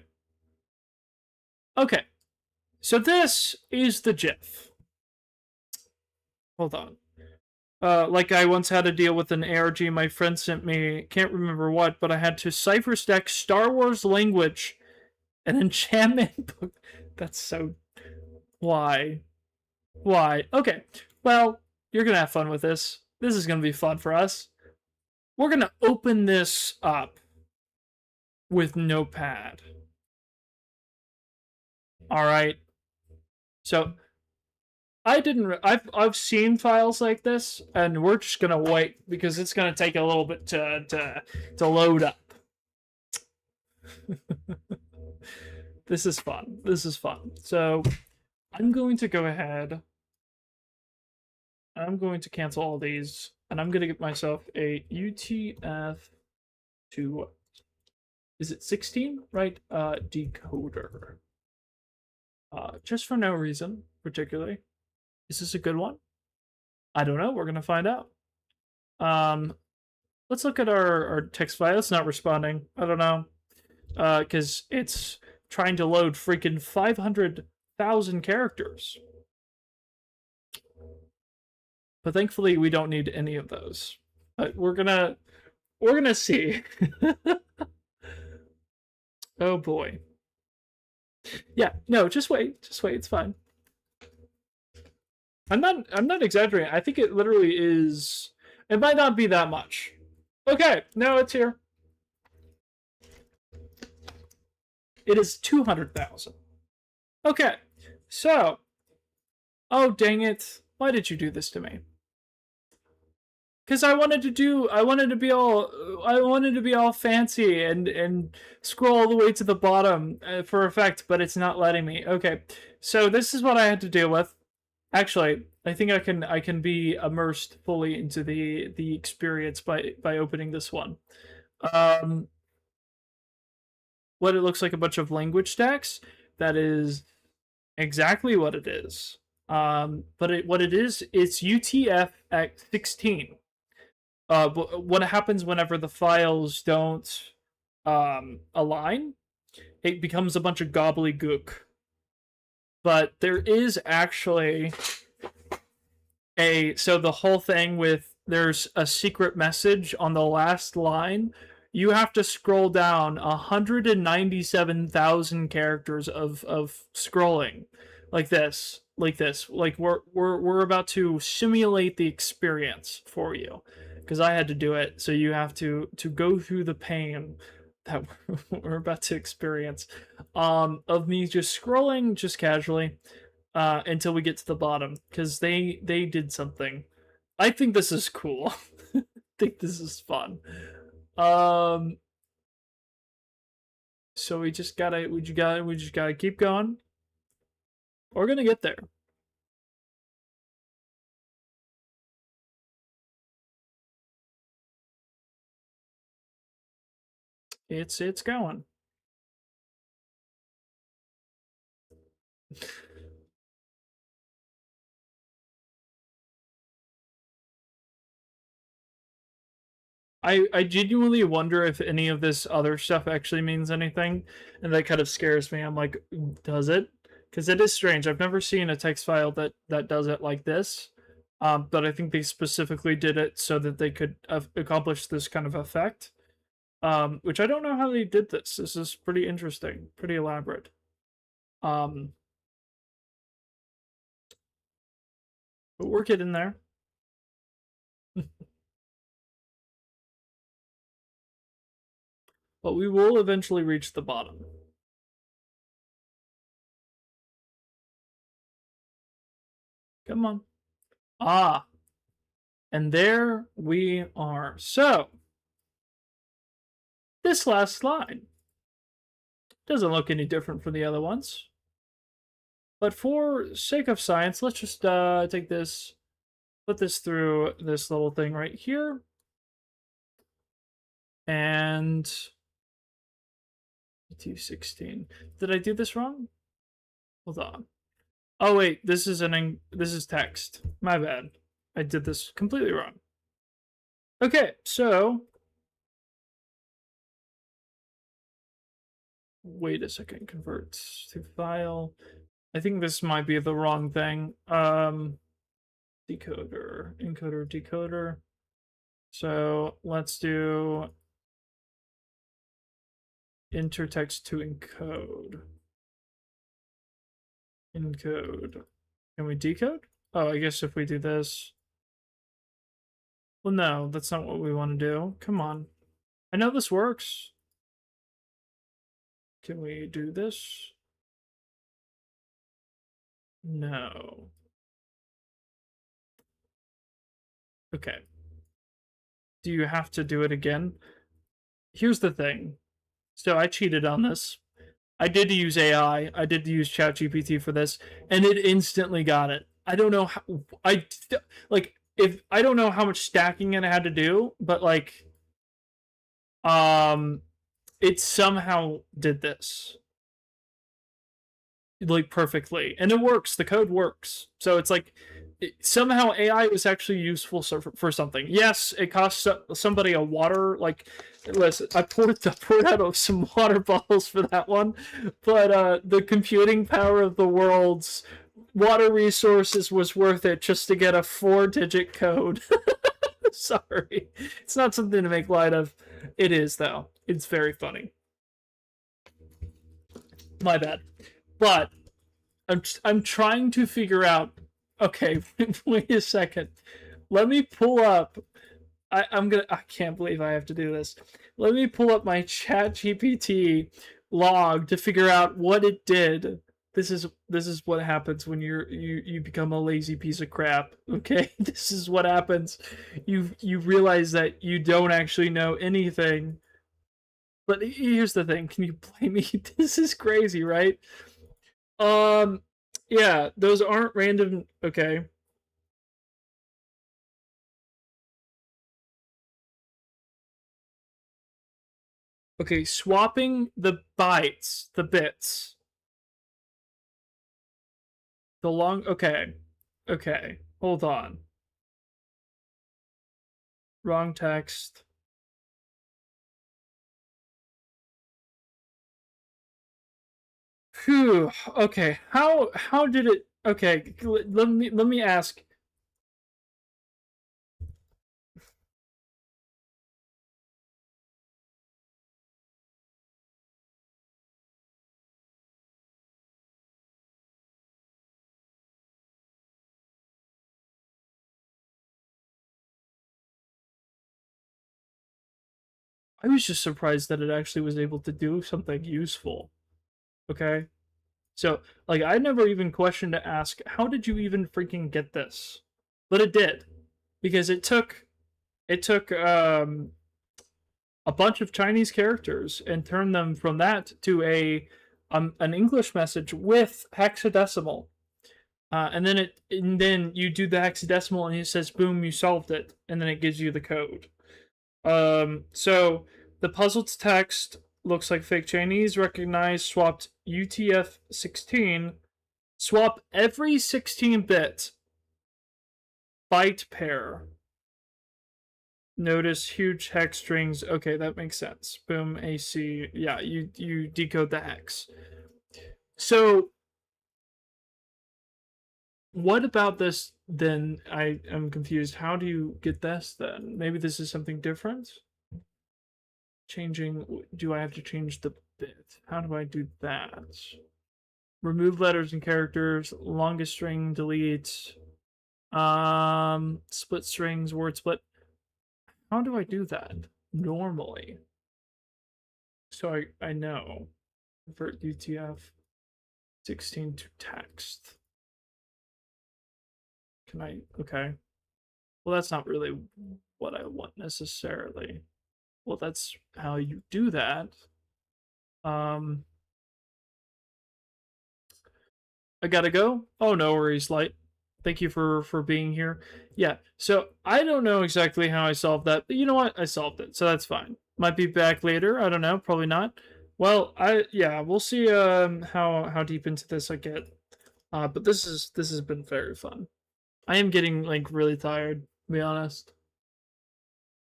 okay. So this is the GIF. Hold on. Like I once had to deal with an ARG my friend sent me, can't remember what, but I had to cipher stack Star Wars language and enchantment book. That's so. Why? Why? Okay. Well, you're gonna have fun with this. This is gonna be fun for us. We're gonna open this up with Notepad. All right. So I've seen files like this, and we're just gonna wait because it's gonna take a little bit to load up. This is fun. This is fun. So I'm going to go ahead. I'm going to cancel all these, and I'm gonna get myself a UTF to. Is it 16? Right? Decoder. Just for no reason particularly. Is this a good one? I don't know. We're gonna find out. Let's look at our text file. It's not responding. I don't know. Because it's trying to load freaking 500,000 characters. But thankfully, we don't need any of those. But we're gonna see. Oh boy. Yeah. No. Just wait. Just wait. It's fine. I'm not exaggerating. I think it literally is. It might not be that much. Okay. No, it's here. It is 200,000. Okay, so, oh dang it! Why did you do this to me? Because I wanted to be all fancy and scroll all the way to the bottom for effect, but it's not letting me. Okay, so this is what I had to deal with. Actually, I think I can be immersed fully into the experience by opening this one. What it looks like a bunch of language stacks. That is exactly what it is. But what it is, it's UTF-16. What happens whenever the files don't align? It becomes a bunch of gobbledygook. But there is actually so the whole thing with there's a secret message on the last line. You have to scroll down 197,000 characters of scrolling like this. Like we're about to simulate the experience for you because I had to do it, so you have to go through the pain that we're about to experience of me just scrolling just casually until we get to the bottom because they did something. I think this is cool. I think this is fun. So we just gotta keep going. We're gonna get there. It's going. I genuinely wonder if any of this other stuff actually means anything, and that kind of scares me. I'm like, does it? Because it is strange. I've never seen a text file that does it like this. But I think they specifically did it so that they could accomplish this kind of effect. Which I don't know how they did this. This is pretty interesting, pretty elaborate. But we're getting there. But we will eventually reach the bottom. Come on. Ah. And there we are. So, this last line doesn't look any different from the other ones. But for sake of science, let's just take this, put this through this little thing right here. And T16. Did I do this wrong? Hold on. Oh wait, this is text. My bad. I did this completely wrong. Okay, so wait a second. Convert to file. I think this might be the wrong thing. Decoder, encoder, decoder. So let's do enter text to encode. Encode. Can we decode? Oh, I guess if we do this. Well, no, that's not what we want to do. Come on. I know this works. Can we do this? No. Okay. Do you have to do it again? Here's the thing. So I cheated on this. I did use AI. I did use ChatGPT for this, and it instantly got it. I don't know how. If I don't know how much stacking it had to do, but it somehow did this perfectly, and it works. The code works. So it's somehow AI was actually useful for something. Yes, it cost somebody a water. Listen, I poured out some water bottles for that one, but the computing power of the world's water resources was worth it just to get a 4-digit code. Sorry, it's not something to make light of. It is though. It's very funny. My bad. But I'm trying to figure out. Okay, wait a second. Let me pull up. I can't believe I have to do this. Let me pull up my ChatGPT log to figure out what it did. This is what happens when you become a lazy piece of crap. Okay, this is what happens. You realize that you don't actually know anything. But here's the thing. Can you blame me? This is crazy, right? Yeah, those aren't random. Okay. Okay, swapping the bytes, the bits. The long. Okay. Okay. Hold on. Wrong text. Phew. Okay. How did it? Okay. Let me ask. I was just surprised that it actually was able to do something useful. Okay. So, I never even questioned to ask, how did you even freaking get this? But it did. Because it took a bunch of Chinese characters and turned them from that to an English message with hexadecimal. And then you do the hexadecimal and it says boom, you solved it, and then it gives you the code. So the puzzle's text looks like fake Chinese, recognized, swapped UTF-16, swap every 16-bit byte pair. Notice huge hex strings. Okay, that makes sense. Boom, AC. Yeah, you decode the hex. So what about this then? I am confused. How do you get this then? Maybe this is something different? Do I have to change the bit? How do I do that? Remove letters and characters, longest string, delete, split strings, word split. How do I do that normally? So I know. Convert UTF-16 to text. Can I? Okay. Well, that's not really what I want necessarily. Well, that's how you do that. Um, I gotta go. Oh, no worries, Light. Thank you for being here. Yeah, so I don't know exactly how I solved that, but you know what? I solved it, so that's fine. Might be back later. I don't know. Probably not. Well, yeah, we'll see how deep into this I get. But this has been very fun. I am getting like really tired, to be honest.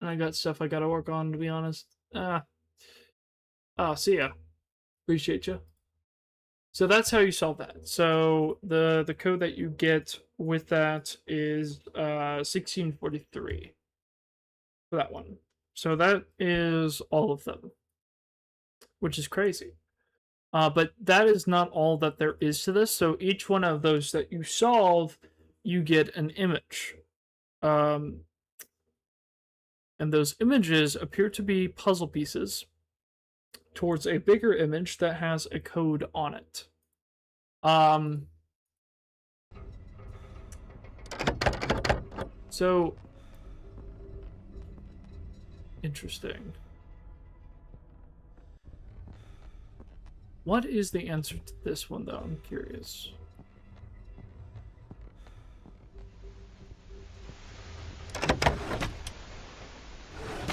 And I got stuff I gotta work on, to be honest. See ya. Appreciate you. So that's how you solve that. So the code that you get with that is 1643 for that one. So that is all of them, which is crazy. But that is not all that there is to this. So each one of those that you solve, you get an image. And those images appear to be puzzle pieces towards a bigger image that has a code on it. So interesting. What is the answer to this one, though? I'm curious.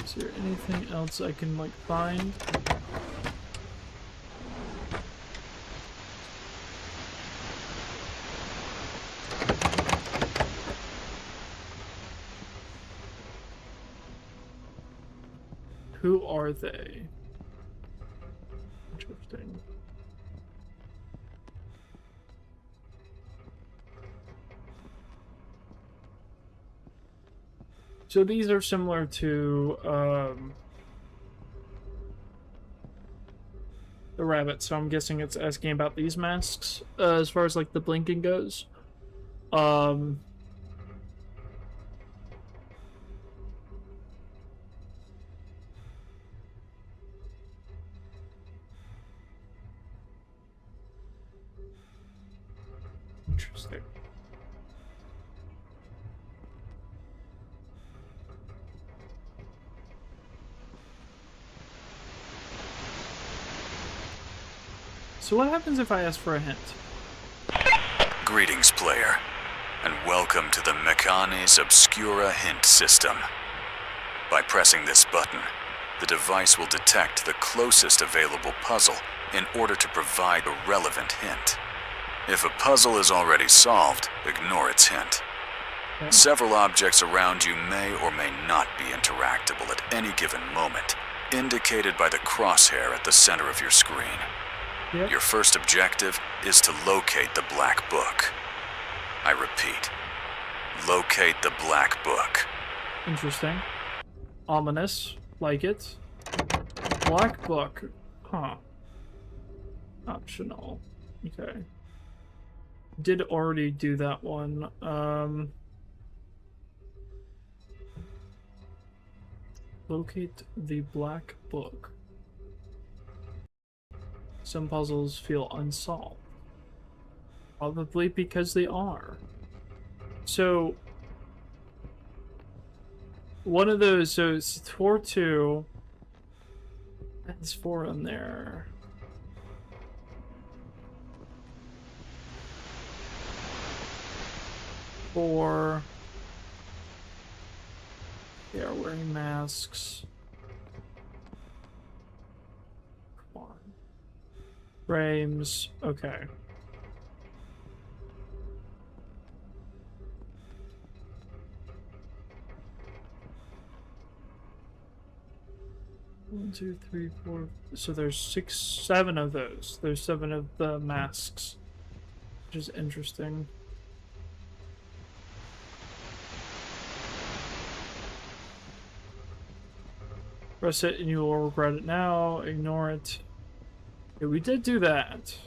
Is there anything else I can, like, find? Who are they? Interesting. So these are similar to the rabbit, so I'm guessing it's asking about these masks as far as like the blinking goes. Interesting. So what happens if I ask for a hint? Greetings, player, and welcome to the Mechanis Obscura hint system. By pressing this button, the device will detect the closest available puzzle in order to provide a relevant hint. If a puzzle is already solved, ignore its hint. Okay. Several objects around you may or may not be interactable at any given moment, indicated by the crosshair at the center of your screen. Yep. Your first objective is to locate the black book. I repeat, locate the black book. Interesting. Ominous. Like it. Black book. Huh. Optional. Okay. Did already do that one. Locate the black book. Some puzzles feel unsolved. Probably because they are. So, one of those, so it's 4-2. That's 4 in there. Four. They are wearing masks. Come on. Frames. Okay. One, two, three, four. So there's 7 of those. There's 7 of the masks, which is interesting. Press it and you will regret it now. Ignore it. Okay, we did do that.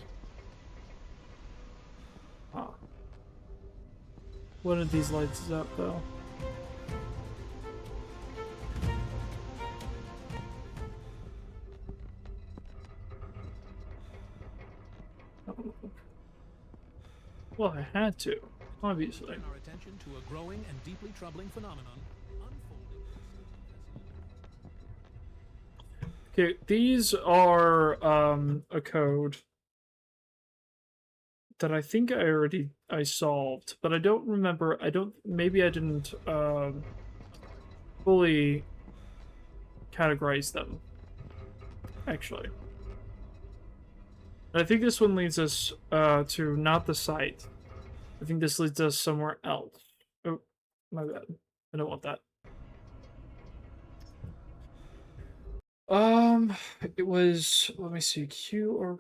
Huh. One of these lights is up though. Well, I had to. Obviously. Turn our attention to a growing and deeply troubling phenomenon unfolding in the city of Thessaloniki. Okay, these are a code that I think I solved, but I don't remember. Maybe I didn't fully categorize them, actually. And I think this one leads us to not the site. I think this leads us somewhere else. Oh, my bad. I don't want that. It was, let me see, QR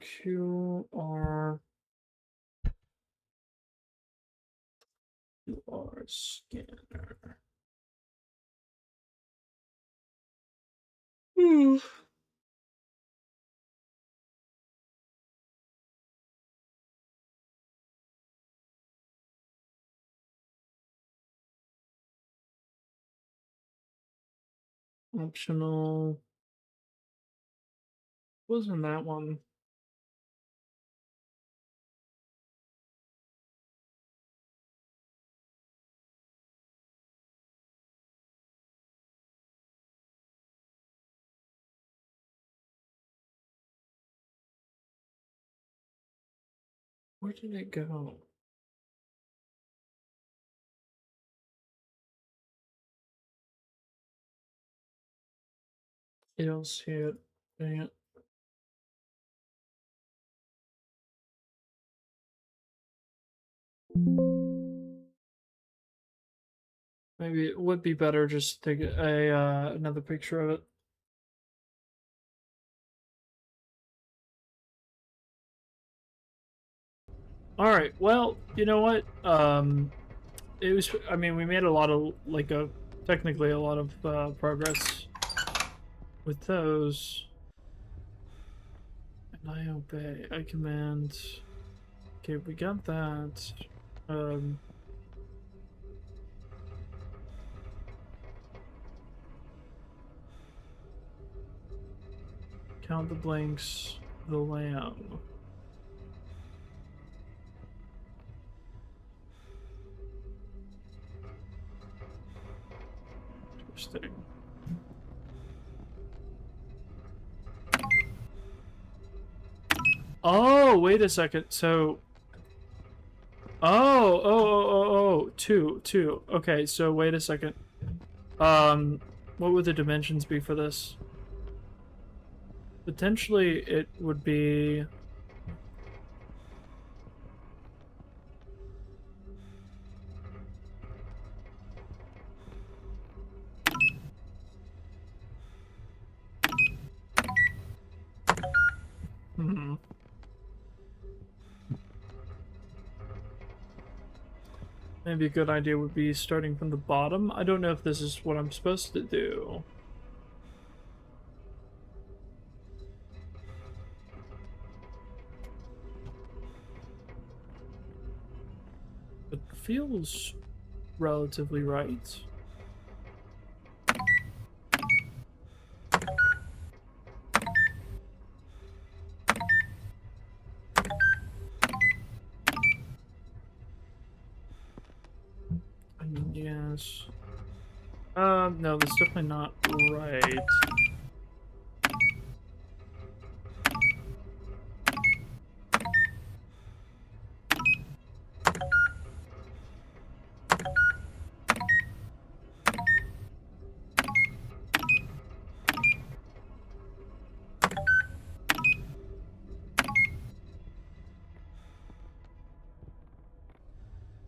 scanner. Hmm. Optional. Wasn't that one? Where did it go? I don't see it. Dang it. Maybe it would be better just to take another picture of it. All right. Well, you know what? It was. I mean, we made a lot of technically a lot of progress with those. And I obey. I command. Okay, we got that. Count the blanks. The lamb. Interesting. Oh, wait a second. So, two. Okay, so wait a second. What would the dimensions be for this? Potentially, it would be. Hmm. Maybe a good idea would be starting from the bottom. I don't know if this is what I'm supposed to do. It feels relatively right. Yes. No, that's definitely not right.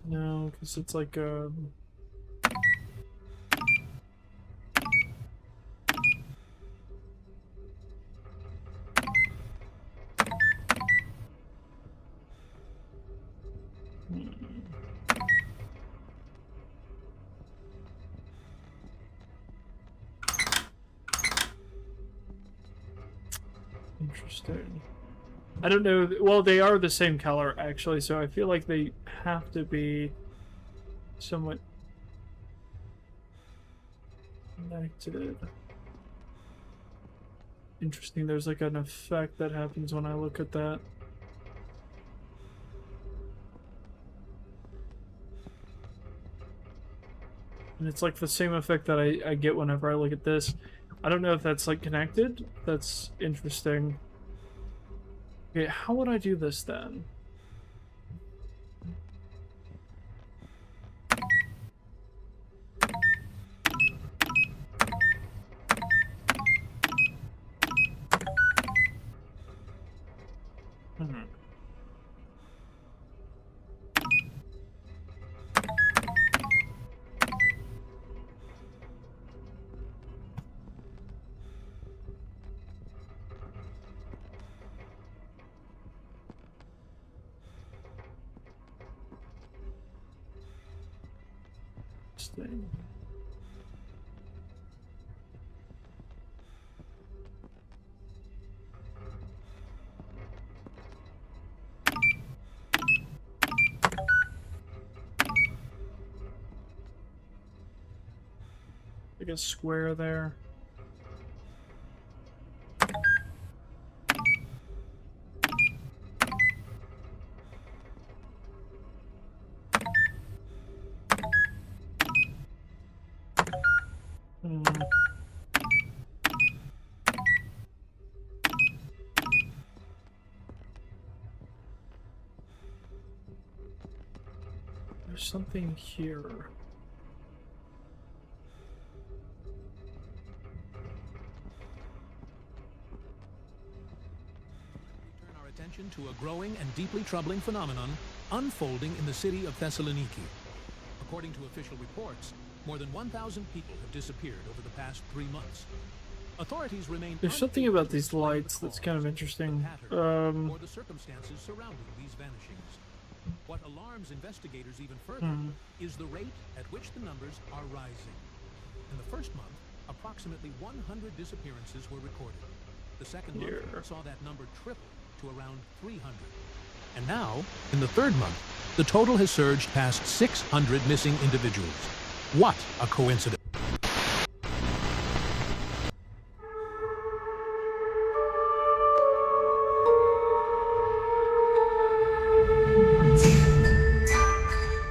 No, because it's like interesting. I don't know. Well, they are the same color, actually, so I feel like they have to be somewhat connected. Interesting, there's like an effect that happens when I look at that. And it's like the same effect that I get whenever I look at this. I don't know if that's like connected. That's interesting. Okay, how would I do this then? Hmm. Thing. Like a square there. Hmm. There's something here. Turn our attention to a growing and deeply troubling phenomenon unfolding in the city of Thessaloniki. According to official reports, more than 1,000 people have disappeared over the past 3 months. Authorities remain. There's something about these lights that's kind of interesting. Or the circumstances surrounding these vanishings. What alarms investigators even further is the rate at which the numbers are rising. In the first month, approximately 100 disappearances were recorded. The second month saw that number triple to around 300. And now, in the third month, the total has surged past 600 missing individuals. What a coincidence.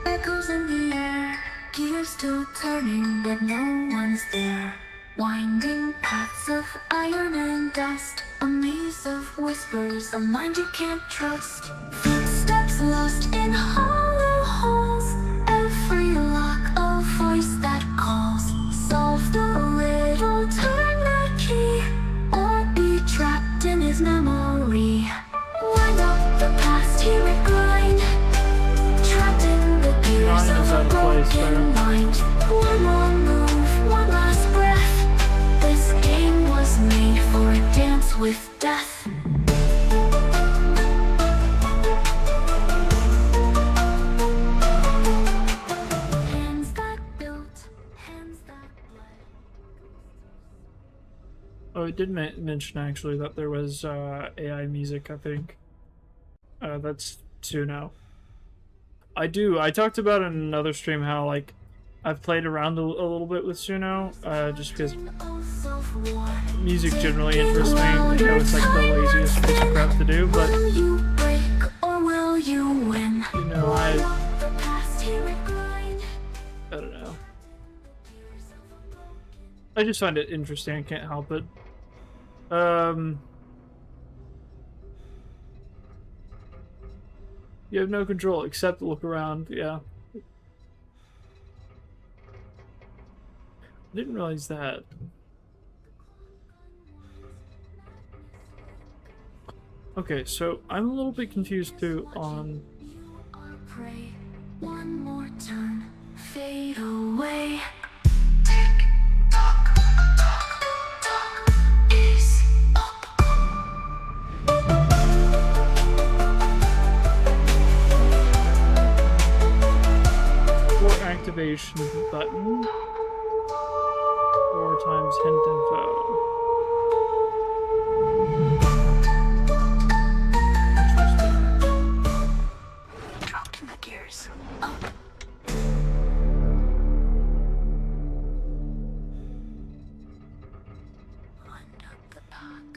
Echoes in the air, gears still turning, but no one's there. Winding paths of iron and dust, a maze of whispers, a mind you can't trust. Footsteps lost in hollow halls, every lock a voice that calls. Solve the riddle, turn the key, or be trapped in his memory. Wind up the past, hear it grind, trapped in the gears of a broken mind. One more move, one last breath. This game was made for a dance with death. Hands that built, hands that bled. Oh, it did mention actually that there was AI music, I think. That's Suno. I talked about in another stream how, like, I've played around a little bit with Suno, just because music generally interests me. I know it's like the laziest piece of crap to do, but, You break or will you win? you know, I The past, hear it grind. don't know. I just find it interesting, I can't help it. You have no control except to look around, yeah. I didn't realize that. Okay, so I'm a little bit confused too on... You are prey. One more turn, fade away. Tick tock, tock, tock is up. For activation button. 4 times hint info. Dropped in the gears. Up. Wind up the pack.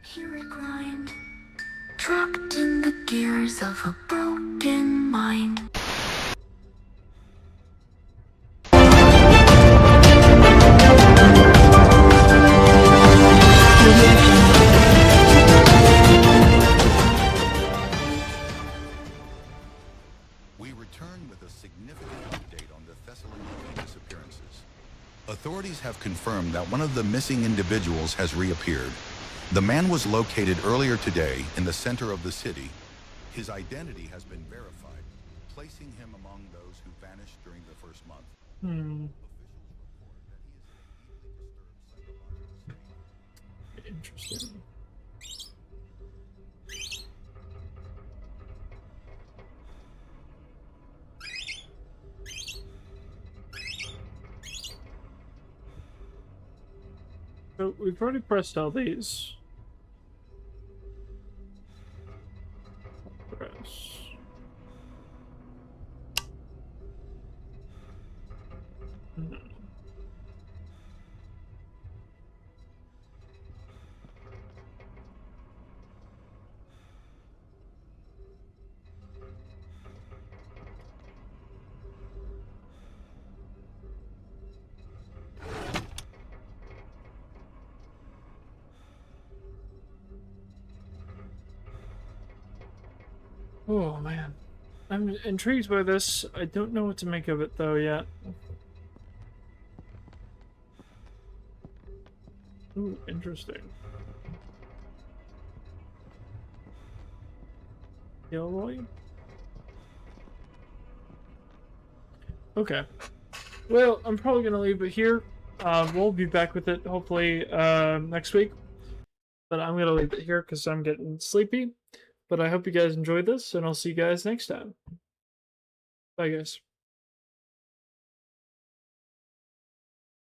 Hear it grind. Trapped in the gears of a broken mind. We return with a significant update on the Thessaloniki disappearances. Authorities have confirmed that one of the missing individuals has reappeared. The man was located earlier today in the center of the city. His identity has been verified, placing him among those who vanished during the first month. Interesting. So we've already pressed all these. Press. Oh man, I'm intrigued by this. I don't know what to make of it though yet. Ooh, interesting. Gilroy? Okay. Well, I'm probably gonna leave it here. We'll be back with it hopefully next week. But I'm gonna leave it here because I'm getting sleepy. But I hope you guys enjoyed this, and I'll see you guys next time. Bye, guys.